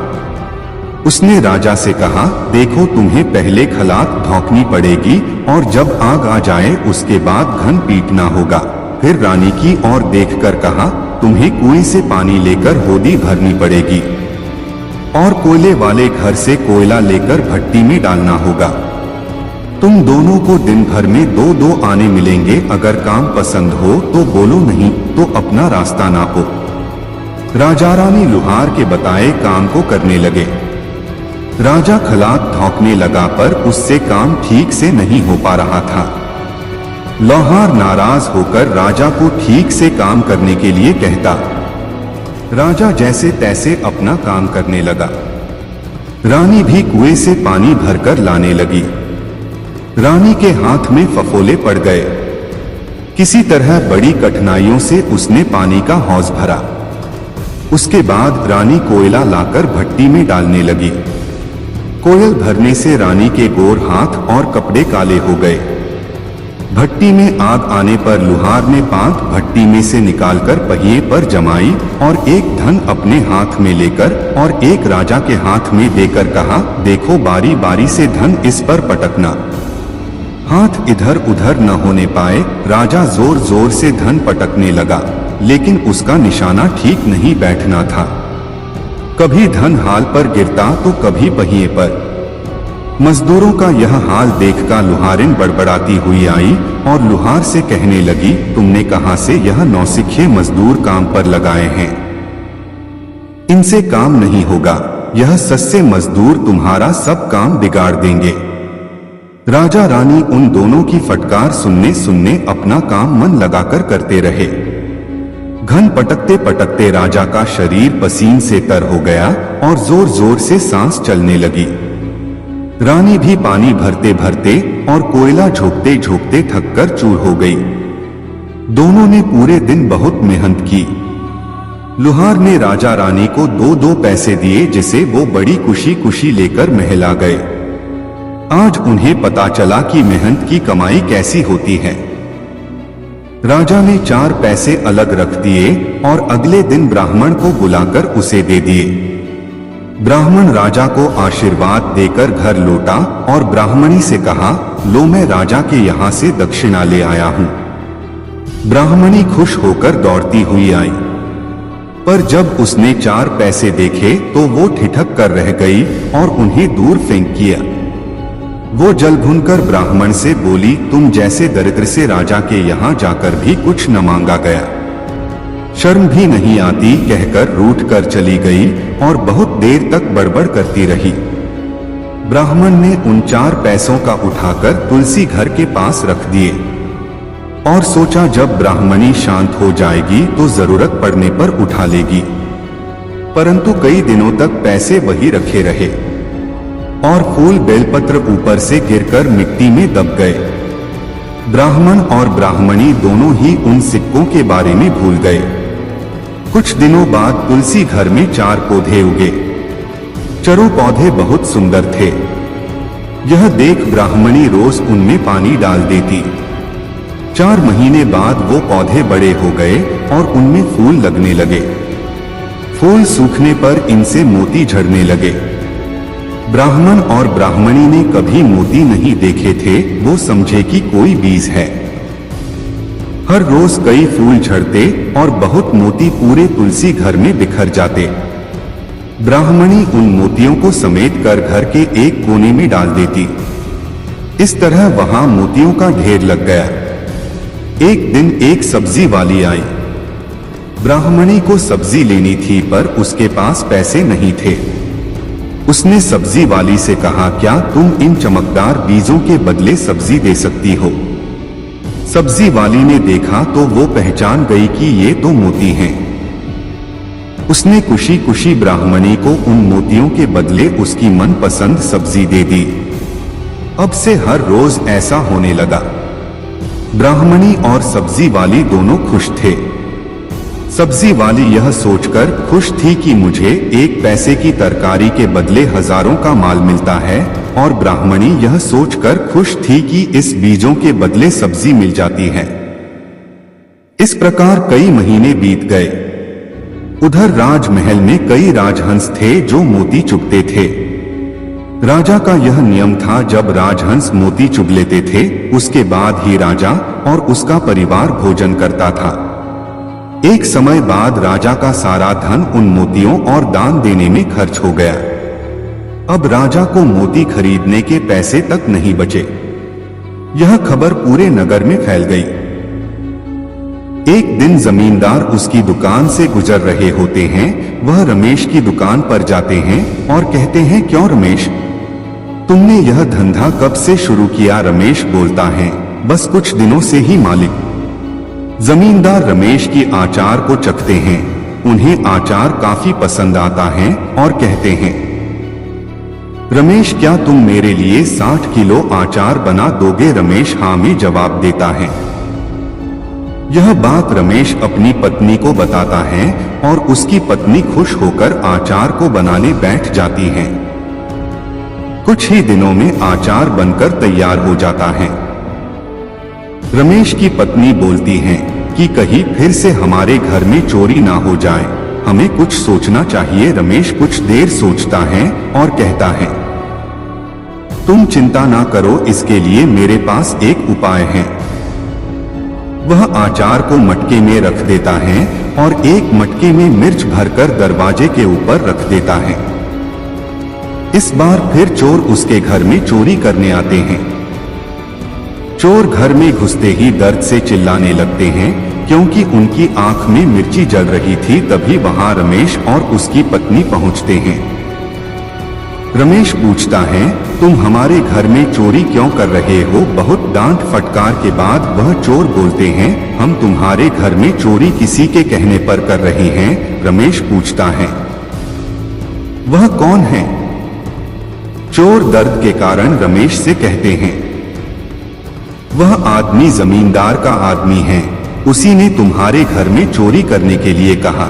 उसने राजा से कहा, देखो तुम्हें पहले खलात धौंकनी पड़ेगी और जब आग आ जाए उसके बाद घन पीटना होगा। फिर रानी की ओर देखकर कहा, तुम्हें कुएं से पानी लेकर होदी भरनी पड़ेगी और कोयले वाले घर से कोयला लेकर भट्टी में डालना होगा। तुम दोनों को दिन भर में 2-2 आने मिलेंगे। अगर काम पसंद हो तो बोलो, नहीं तो अपना रास्ता नापो। राजा रानी लुहार के बताए काम को करने लगे। राजा खलात धौंकने लगा पर उससे काम ठीक से नहीं हो पा रहा था। लौहार नाराज होकर राजा को ठीक से काम करने के लिए कहता। राजा जैसे तैसे अपना काम करने लगा। रानी भी कुएं से पानी भरकर लाने लगी। रानी के हाथ में फफोले पड़ गए। किसी तरह बड़ी कठिनाइयों से उसने पानी का हौज भरा। उसके बाद रानी कोयला लाकर भट्टी में डालने लगी। कोयल भरने से रानी के गोर हाथ और कपड़े काले हो गए। भट्टी में आग आने पर लुहार ने पांत भट्टी में से निकालकर पहिए पर जमाई और एक धन अपने हाथ में लेकर और एक राजा के हाथ में देकर कहा, देखो बारी बारी से धन इस पर पटकना। हाथ इधर उधर न होने पाए। राजा जोर जोर से धन पटकने लगा, लेकिन उसका निशाना ठीक नहीं बैठना था। कभी धन हाल पर गिरता तो कभी पहिए पर। मजदूरों का यह हाल देखकर लुहारिन बड़बड़ाती हुई आई और लुहार से कहने लगी, तुमने कहां से यह नौसिखिए मजदूर काम पर लगाए हैं? इनसे काम नहीं होगा। यह सस्ते मजदूर तुम्हारा सब काम बिगाड़ देंगे। राजा रानी उन दोनों की फटकार सुनने सुनने अपना काम मन लगाकर करते रहे। घन पटकते पटकते राजा का शरीर पसीने से तर हो गया और जोर जोर से सांस चलने लगी। रानी भी पानी भरते भरते और कोयला झोंकते झोंकते थककर चूर हो गई। दोनों ने पूरे दिन बहुत मेहनत की। लुहार ने राजा रानी को 2-2 पैसे दिए जिसे वो बड़ी खुशी खुशी लेकर महल आ गए। आज उन्हें पता चला कि मेहनत की कमाई कैसी होती है। राजा ने 4 पैसे अलग रख दिए और अगले दिन ब्राह्मण को बुलाकर उसे दे दिए। ब्राह्मण राजा को आशीर्वाद देकर घर लौटा और ब्राह्मणी से कहा, लो मैं राजा के यहाँ से दक्षिणा ले आया हूँ। ब्राह्मणी खुश होकर दौड़ती हुई आई, पर जब उसने 4 पैसे देखे तो वो ठिठक कर रह गई और उन्हें दूर फेंक किया। वो जल भुनकर ब्राह्मण से बोली, तुम जैसे दरिद्र से राजा के यहाँ जाकर भी कुछ न मांगा गया, शर्म भी नहीं आती, कहकर रूठ कर चली गई और बहुत देर तक बड़बड़ करती रही। ब्राह्मण ने उन 4 पैसों का उठाकर तुलसी घर के पास रख दिए और सोचा जब ब्राह्मणी शांत हो जाएगी तो जरूरत पड़ने पर उठा लेगी। परंतु कई दिनों तक पैसे वही रखे रहे और फूल बेलपत्र ऊपर से गिरकर मिट्टी में दब गए। ब्राह्मण और ब्राह्मणी दोनों ही उन सिक्कों के बारे में भूल गए। कुछ दिनों बाद तुलसी घर में 4 पौधे उगे। चारों पौधे बहुत सुंदर थे। यह देख ब्राह्मणी रोज उनमें पानी डाल देती। 4 महीने बाद वो पौधे बड़े हो गए और उनमें फूल लगने लगे। फूल सूखने पर इनसे मोती झड़ने लगे। ब्राह्मण और ब्राह्मणी ने कभी मोती नहीं देखे थे, वो समझे कि कोई बीज है। हर रोज कई फूल झड़ते और बहुत मोती पूरे तुलसी घर में बिखर जाते। ब्राह्मणी उन मोतियों को समेट कर घर के एक कोने में डाल देती। इस तरह वहां मोतियों का ढेर लग गया। एक दिन एक सब्जी वाली आई। ब्राह्मणी को सब्जी लेनी थी पर उसके पास पैसे नहीं थे। उसने सब्जी वाली से कहा, क्या तुम इन चमकदार बीजों के बदले सब्जी दे सकती हो? सब्जी वाली ने देखा तो वो पहचान गई कि ये तो मोती हैं। उसने खुशी खुशी ब्राह्मणी को उन मोतियों के बदले उसकी मनपसंद सब्जी दे दी। अब से हर रोज ऐसा होने लगा। ब्राह्मणी और सब्जी वाली दोनों खुश थे। सब्जी वाली यह सोचकर खुश थी कि मुझे 1 पैसे की तरकारी के बदले हजारों का माल मिलता है, और ब्राह्मणी यह सोचकर खुश थी कि इस बीजों के बदले सब्जी मिल जाती है। इस प्रकार कई महीने बीत गए। उधर राजमहल में कई राजहंस थे जो मोती चुगते थे। राजा का यह नियम था, जब राजहंस मोती चुग लेते थे उसके बाद ही राजा और उसका परिवार भोजन करता था। एक समय बाद राजा का सारा धन उन मोतियों और दान देने में खर्च हो गया। अब राजा को मोती खरीदने के पैसे तक नहीं बचे। यह खबर पूरे नगर में फैल गई। एक दिन जमींदार उसकी दुकान से गुजर रहे होते हैं। वह रमेश की दुकान पर जाते हैं और कहते हैं, क्यों रमेश, तुमने यह धंधा कब से शुरू किया? रमेश बोलता है, बस कुछ दिनों से ही मालिक। जमींदार रमेश की आचार को चखते हैं। उन्हें आचार काफी पसंद आता है और कहते हैं, रमेश, क्या तुम मेरे लिए 60 किलो आचार बना दोगे? रमेश हाँ में जवाब देता है। यह बात रमेश अपनी पत्नी को बताता है और उसकी पत्नी खुश होकर आचार को बनाने बैठ जाती है। कुछ ही दिनों में आचार बनकर तैयार हो जाता है। रमेश की पत्नी बोलती है कि कहीं फिर से हमारे घर में चोरी ना हो जाए, हमें कुछ सोचना चाहिए। रमेश कुछ देर सोचता है और कहता है, तुम चिंता ना करो, इसके लिए मेरे पास एक उपाय है। वह आचार को मटके में रख देता है और एक मटके में मिर्च भरकर दरवाजे के ऊपर रख देता है। इस बार फिर चोर उसके घर में चोरी करने आते हैं। चोर घर में घुसते ही दर्द से चिल्लाने लगते हैं, क्योंकि उनकी आंख में मिर्ची जल रही थी। तभी वहां रमेश और उसकी पत्नी पहुंचते हैं। रमेश पूछता है, तुम हमारे घर में चोरी क्यों कर रहे हो? बहुत डांट फटकार के बाद वह चोर बोलते हैं, हम तुम्हारे घर में चोरी किसी के कहने पर कर रहे हैं। रमेश पूछता है, वह कौन है? चोर दर्द के कारण रमेश से कहते हैं, वह आदमी जमींदार का आदमी है, उसी ने तुम्हारे घर में चोरी करने के लिए कहा।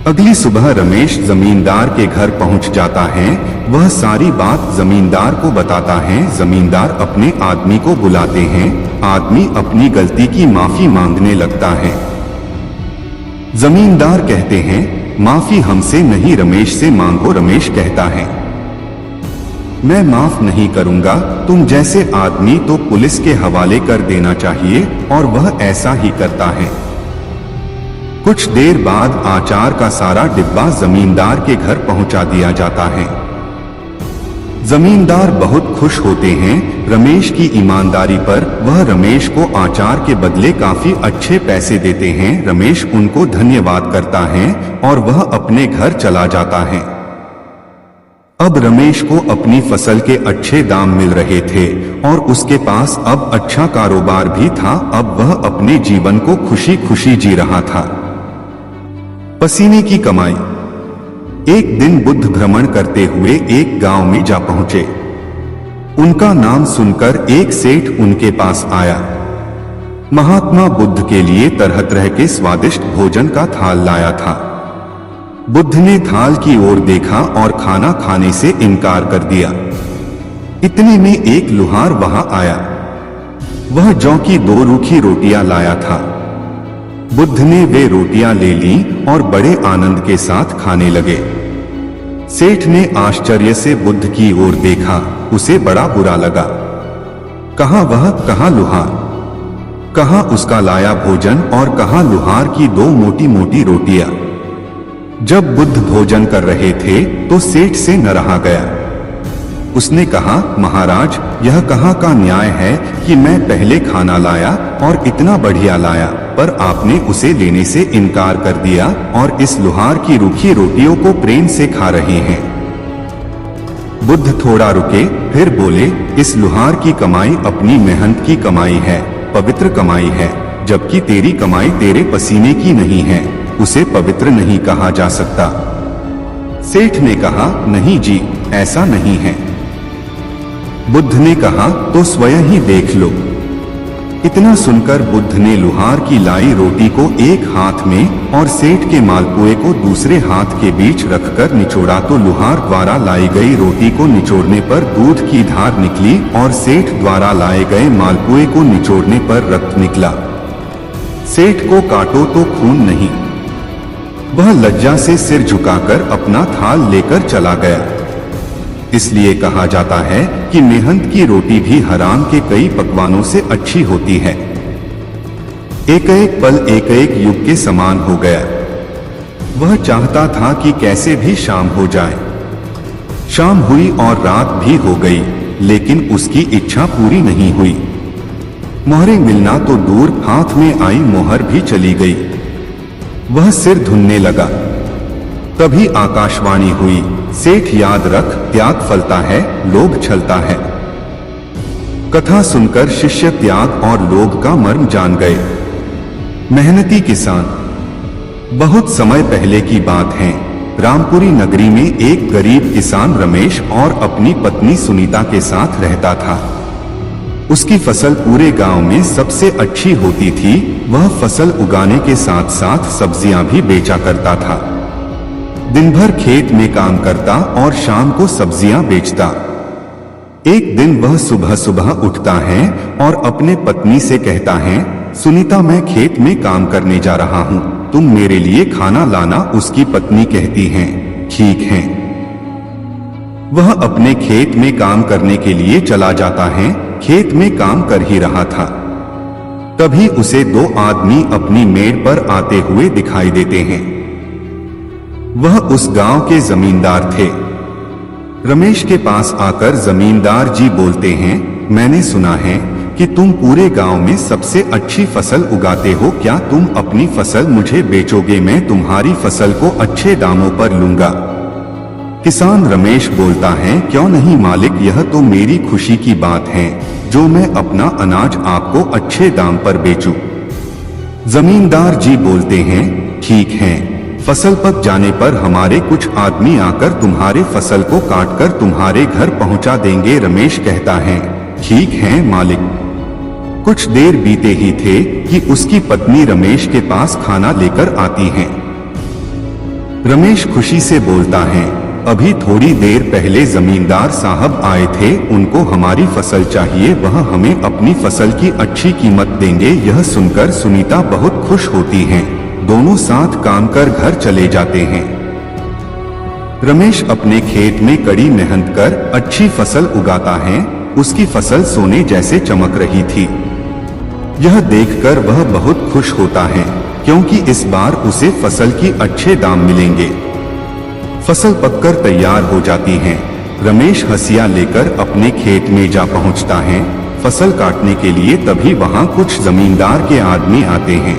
अगली सुबह रमेश जमींदार के घर पहुंच जाता है। वह सारी बात जमींदार को बताता है। जमींदार अपने आदमी को बुलाते हैं। आदमी अपनी गलती की माफी मांगने लगता है। जमींदार कहते हैं, माफी हमसे नहीं रमेश से मांगो। रमेश कहता है, मैं माफ नहीं करूंगा, तुम जैसे आदमी तो पुलिस के हवाले कर देना चाहिए, और वह ऐसा ही करता है। कुछ देर बाद आचार का सारा डिब्बा जमींदार के घर पहुंचा दिया जाता है। जमींदार बहुत खुश होते हैं रमेश की ईमानदारी पर। वह रमेश को आचार के बदले काफी अच्छे पैसे देते हैं। रमेश उनको धन्यवाद करता है और वह अपने घर चला जाता है। अब रमेश को अपनी फसल के अच्छे दाम मिल रहे थे और उसके पास अब अच्छा कारोबार भी था। अब वह अपने जीवन को खुशी खुशी जी रहा था। पसीने की कमाई। एक दिन बुद्ध भ्रमण करते हुए एक गांव में जा पहुंचे। उनका नाम सुनकर एक सेठ उनके पास आया। महात्मा बुद्ध के लिए तरह तरह के स्वादिष्ट भोजन का थाल लाया था। बुद्ध ने थाल की ओर देखा और खाना खाने से इनकार कर दिया। इतने में एक लुहार वहां आया। वह जौ की 2 रूखी रोटियां लाया था। बुद्ध ने वे रोटियां ले ली और बड़े आनंद के साथ खाने लगे। सेठ ने आश्चर्य से बुद्ध की ओर देखा। उसे बड़ा बुरा लगा। कहां वह, कहां लुहार, कहां उसका लाया भोजन और कहां लुहार की 2 मोटी मोटी रोटियां। जब बुद्ध भोजन कर रहे थे तो सेठ से न रहा गया। उसने कहा, महाराज, यह कहाँ का न्याय है कि मैं पहले खाना लाया और इतना बढ़िया लाया, पर आपने उसे लेने से इनकार कर दिया और इस लुहार की रूखी रोटियों को प्रेम से खा रहे हैं। बुद्ध थोड़ा रुके, फिर बोले, इस लुहार की कमाई अपनी मेहनत की कमाई है, पवित्र कमाई है, जबकि तेरी कमाई तेरे पसीने की नहीं है, उसे पवित्र नहीं कहा जा सकता। सेठ ने कहा, नहीं जी, ऐसा नहीं है। बुद्ध ने कहा, तो स्वयं ही देख लो। इतना सुनकर बुद्ध ने लुहार की लाई रोटी को एक हाथ में और सेठ के मालपुए को दूसरे हाथ के बीच रखकर निचोड़ा तो लुहार द्वारा लाई गई रोटी को निचोड़ने पर दूध की धार निकली और सेठ द्वारा लाए गए मालपुए को निचोड़ने पर रक्त निकला। सेठ को काटो तो खून नहीं। वह लज्जा से सिर झुकाकर अपना थाल लेकर चला गया। इसलिए कहा जाता है कि मेहनत की रोटी भी हराम के कई पकवानों से अच्छी होती है। एक एक पल एक एक युग के समान हो गया। वह चाहता था कि कैसे भी शाम हो जाए। शाम हुई और रात भी हो गई, लेकिन उसकी इच्छा पूरी नहीं हुई। मोहरें मिलना तो दूर, हाथ में आई मोहर भी चली गई। वह सिर धुनने लगा। तभी आकाशवाणी हुई, सेठ याद रख, त्याग फलता है, लोभ छलता है। कथा सुनकर शिष्य त्याग और लोभ का मर्म जान गए। मेहनती किसान। बहुत समय पहले की बात है। रामपुरी नगरी में एक गरीब किसान रमेश और अपनी पत्नी सुनीता के साथ रहता था। उसकी फसल पूरे गांव में सबसे अच्छी होती थी। वह फसल उगाने के साथ साथ सब्जियां भी बेचा करता था। दिन भर खेत में काम करता और शाम को सब्जियां बेचता। एक दिन वह सुबह सुबह उठता है और अपने पत्नी से कहता है, सुनीता, मैं खेत में काम करने जा रहा हूं, तुम मेरे लिए खाना लाना। उसकी पत्नी कहती है, ठीक है। वह अपने खेत में काम करने के लिए चला जाता है। खेत में काम कर ही रहा था, तभी उसे दो आदमी अपनी मेड़ पर आते हुए दिखाई देते हैं। वह उस गांव के जमींदार थे। रमेश के पास आकर जमींदार जी बोलते हैं, मैंने सुना है कि तुम पूरे गांव में सबसे अच्छी फसल उगाते हो, क्या तुम अपनी फसल मुझे बेचोगे? मैं तुम्हारी फसल को अच्छे दामों पर लूंगा। किसान रमेश बोलता है, क्यों नहीं मालिक, यह तो मेरी खुशी की बात है जो मैं अपना अनाज आपको अच्छे दाम पर बेचूं। जमींदार जी बोलते हैं, ठीक है, फसल पक जाने पर हमारे कुछ आदमी आकर तुम्हारे फसल को काटकर तुम्हारे घर पहुंचा देंगे। रमेश कहता है, ठीक है मालिक। कुछ देर बीते ही थे कि उसकी पत्नी रमेश के पास खाना लेकर आती है। रमेश खुशी से बोलता है, अभी थोड़ी देर पहले जमींदार साहब आए थे, उनको हमारी फसल चाहिए, वह हमें अपनी फसल की अच्छी कीमत देंगे। यह सुनकर सुनीता बहुत खुश होती हैं। दोनों साथ काम कर घर चले जाते हैं। रमेश अपने खेत में कड़ी मेहनत कर अच्छी फसल उगाता है। उसकी फसल सोने जैसे चमक रही थी। यह देखकर वह बहुत खुश होता है, क्योंकि इस बार उसे फसल की अच्छे दाम मिलेंगे। फसल पककर तैयार हो जाती है। रमेश हंसिया लेकर अपने खेत में जा पहुंचता है फसल काटने के लिए। तभी वहां कुछ जमींदार के आदमी आते हैं।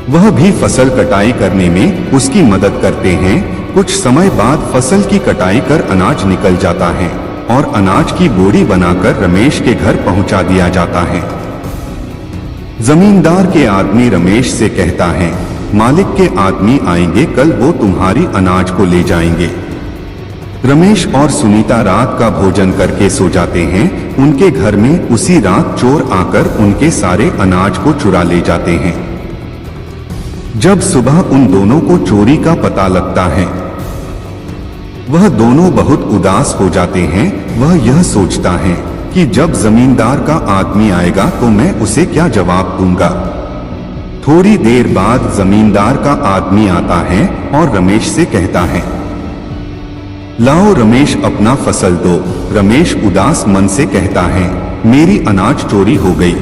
वह भी फसल कटाई करने में उसकी मदद करते हैं। कुछ समय बाद फसल की कटाई कर अनाज निकल जाता है और अनाज की बोरी बनाकर रमेश के घर पहुंचा दिया जाता है। जमींदार के आदमी रमेश से कहता है, मालिक के आदमी आएंगे कल, वो तुम्हारी अनाज को ले जाएंगे। रमेश और सुनीता रात का भोजन करके सो जाते हैं। उनके घर में उसी रात चोर आकर उनके सारे अनाज को चुरा ले जाते हैं। जब सुबह उन दोनों को चोरी का पता लगता है, वह दोनों बहुत उदास हो जाते हैं। वह यह सोचता है कि जब जमींदार का आदमी आएगा तो मैं उसे क्या जवाब दूंगा। थोड़ी देर बाद जमींदार का आदमी आता है और रमेश से कहता है, लाओ रमेश अपना फसल दो। रमेश उदास मन से कहता है, मेरी अनाज चोरी हो गई।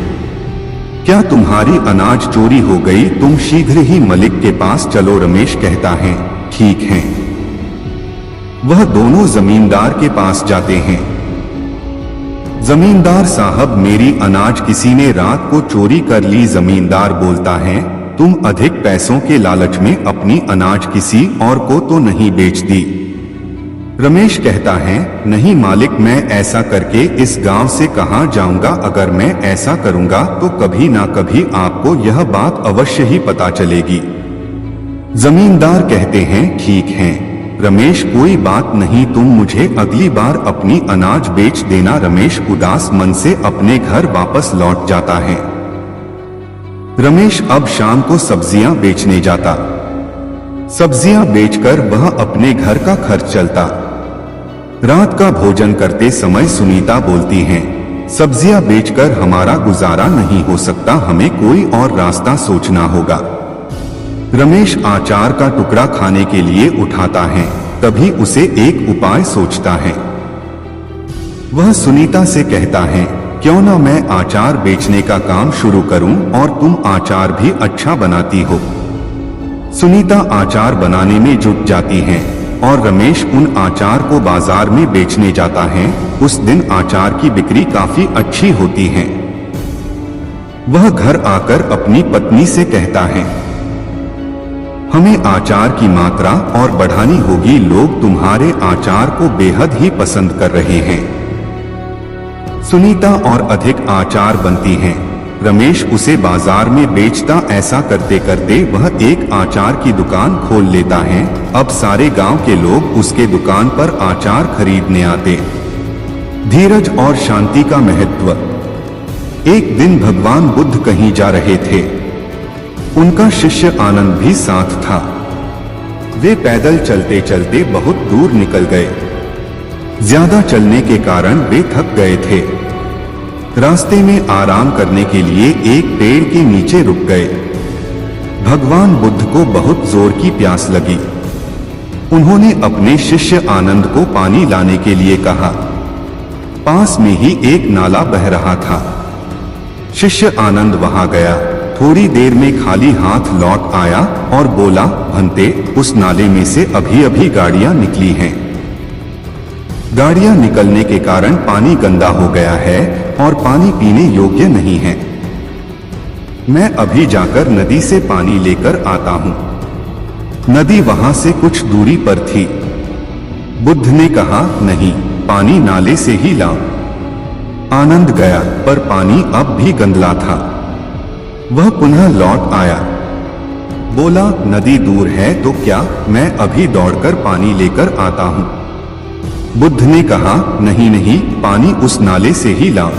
क्या तुम्हारी अनाज चोरी हो गई? तुम शीघ्र ही मलिक के पास चलो। रमेश कहता है, ठीक है। वह दोनों जमींदार के पास जाते हैं। जमींदार साहब, मेरी अनाज किसी ने रात को चोरी कर ली। जमींदार बोलता है, तुम अधिक पैसों के लालच में अपनी अनाज किसी और को तो नहीं बेच दी? रमेश कहता है, नहीं मालिक, मैं ऐसा करके इस गांव से कहां जाऊंगा। अगर मैं ऐसा करूंगा तो कभी ना कभी आपको यह बात अवश्य ही पता चलेगी। जमींदार कहते हैं, ठीक है रमेश, कोई बात नहीं, तुम मुझे अगली बार अपनी अनाज बेच देना। रमेश उदास मन से अपने घर वापस लौट जाता है। रमेश अब शाम को सब्जियां बेचने जाता। सब्जियां बेचकर वह अपने घर का खर्च चलता। रात का भोजन करते समय सुनीता बोलती हैं, सब्जियां बेचकर हमारा गुजारा नहीं हो सकता, हमें कोई और रास्ता सोचना होगा। रमेश आचार का टुकड़ा खाने के लिए उठाता है, तभी उसे एक उपाय सोचता है। वह सुनीता से कहता है, क्यों ना मैं आचार बेचने का काम शुरू करूं और तुम आचार भी अच्छा बनाती हो। सुनीता आचार बनाने में जुट जाती हैं और रमेश उन आचार को बाजार में बेचने जाता है। उस दिन आचार की बिक्री काफी अच्छी होती है। वह घर आकर अपनी पत्नी से कहता है, हमें आचार की मात्रा और बढ़ानी होगी, लोग तुम्हारे आचार को बेहद ही पसंद कर रहे हैं। सुनीता और अधिक आचार बनती हैं। रमेश उसे बाजार में बेचता। ऐसा करते करते वह एक आचार की दुकान खोल लेता है। अब सारे गांव के लोग उसके दुकान पर आचार खरीदने आते। धीरज और शांति का महत्व। एक दिन भगवान बुद्ध कहीं जा रहे थे। उनका शिष्य आनंद भी साथ था। वे पैदल चलते चलते बहुत दूर निकल गए। ज्यादा चलने के कारण वे थक गए थे। रास्ते में आराम करने के लिए एक पेड़ के नीचे रुक गए। भगवान बुद्ध को बहुत जोर की प्यास लगी। उन्होंने अपने शिष्य आनंद को पानी लाने के लिए कहा। पास में ही एक नाला बह रहा था। शिष्य आनंद वहां गया। थोड़ी देर में खाली हाथ लौट आया और बोला, भंते, उस नाले में से अभी अभी गाड़ियां निकली हैं। गाड़ियां निकलने के कारण पानी गंदा हो गया है और पानी पीने योग्य नहीं है। मैं अभी जाकर नदी से पानी लेकर आता हूं। नदी वहां से कुछ दूरी पर थी। बुद्ध ने कहा, नहीं, पानी नाले से ही लाओ। आनंद गया, पर पानी अब भी गंदला था। वह पुनः लौट आया। बोला, नदी दूर है तो क्या, मैं अभी दौड़कर पानी लेकर आता हूं। बुद्ध ने कहा, नहीं नहीं, पानी उस नाले से ही लाओ।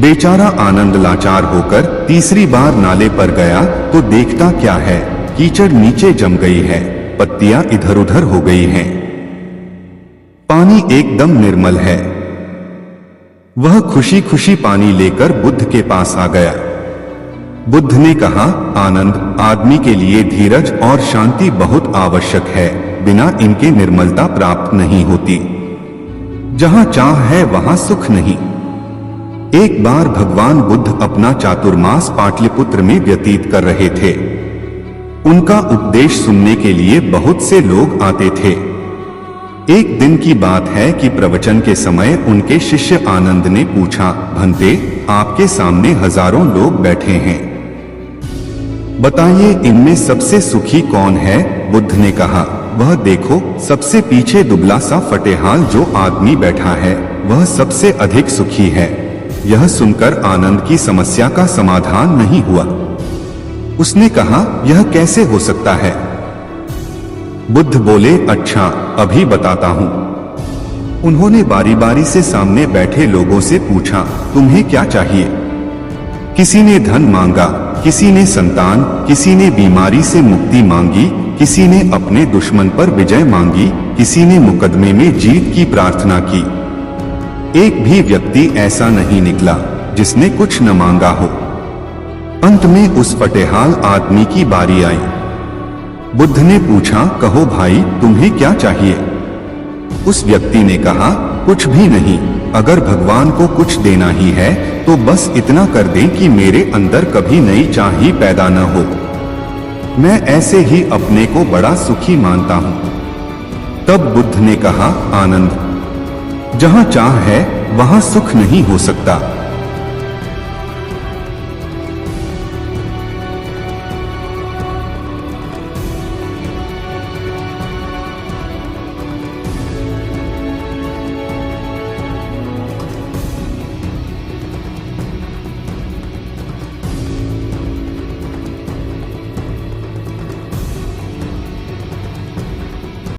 बेचारा आनंद लाचार होकर तीसरी बार नाले पर गया तो देखता क्या है, कीचड़ नीचे जम गई है, पत्तियां इधर उधर हो गई हैं। पानी एकदम निर्मल है। वह खुशी खुशी पानी लेकर बुद्ध के पास आ गया। बुद्ध ने कहा, आनंद, आदमी के लिए धीरज और शांति बहुत आवश्यक है। बिना इनके निर्मलता प्राप्त नहीं होती। जहां चाह है वहां सुख नहीं। एक बार भगवान बुद्ध अपना चातुर्मास पाटलिपुत्र में व्यतीत कर रहे थे। उनका उपदेश सुनने के लिए बहुत से लोग आते थे। एक दिन की बात है कि प्रवचन के समय उनके शिष्य आनंद ने पूछा, भंते, आपके सामने हजारों लोग बैठे हैं, बताइए इनमें सबसे सुखी कौन है। बुद्ध ने कहा, वह देखो, सबसे पीछे दुबला सा फटेहाल जो आदमी बैठा है, वह सबसे अधिक सुखी है। यह सुनकर आनंद की समस्या का समाधान नहीं हुआ। उसने कहा, यह कैसे हो सकता है। बुद्ध बोले, अच्छा, अभी बताता हूं। उन्होंने बारी बारी से सामने बैठे लोगों से पूछा, तुम्हें क्या चाहिए। किसी ने धन मांगा, किसी ने संतान, किसी ने बीमारी से मुक्ति मांगी, किसी ने अपने दुश्मन पर विजय मांगी, किसी ने मुकदमे में जीत की प्रार्थना की। एक भी व्यक्ति ऐसा नहीं निकला जिसने कुछ न मांगा हो। अंत में उस फटेहाल आदमी की बारी आई। बुद्ध ने पूछा, कहो भाई, तुम्हें क्या चाहिए। उस व्यक्ति ने कहा, कुछ भी नहीं, अगर भगवान को कुछ देना ही है तो बस इतना कर दें कि मेरे अंदर कभी नई चाह ही पैदा न हो। मैं ऐसे ही अपने को बड़ा सुखी मानता हूं। तब बुद्ध ने कहा, आनंद, जहां चाह है वहां सुख नहीं हो सकता।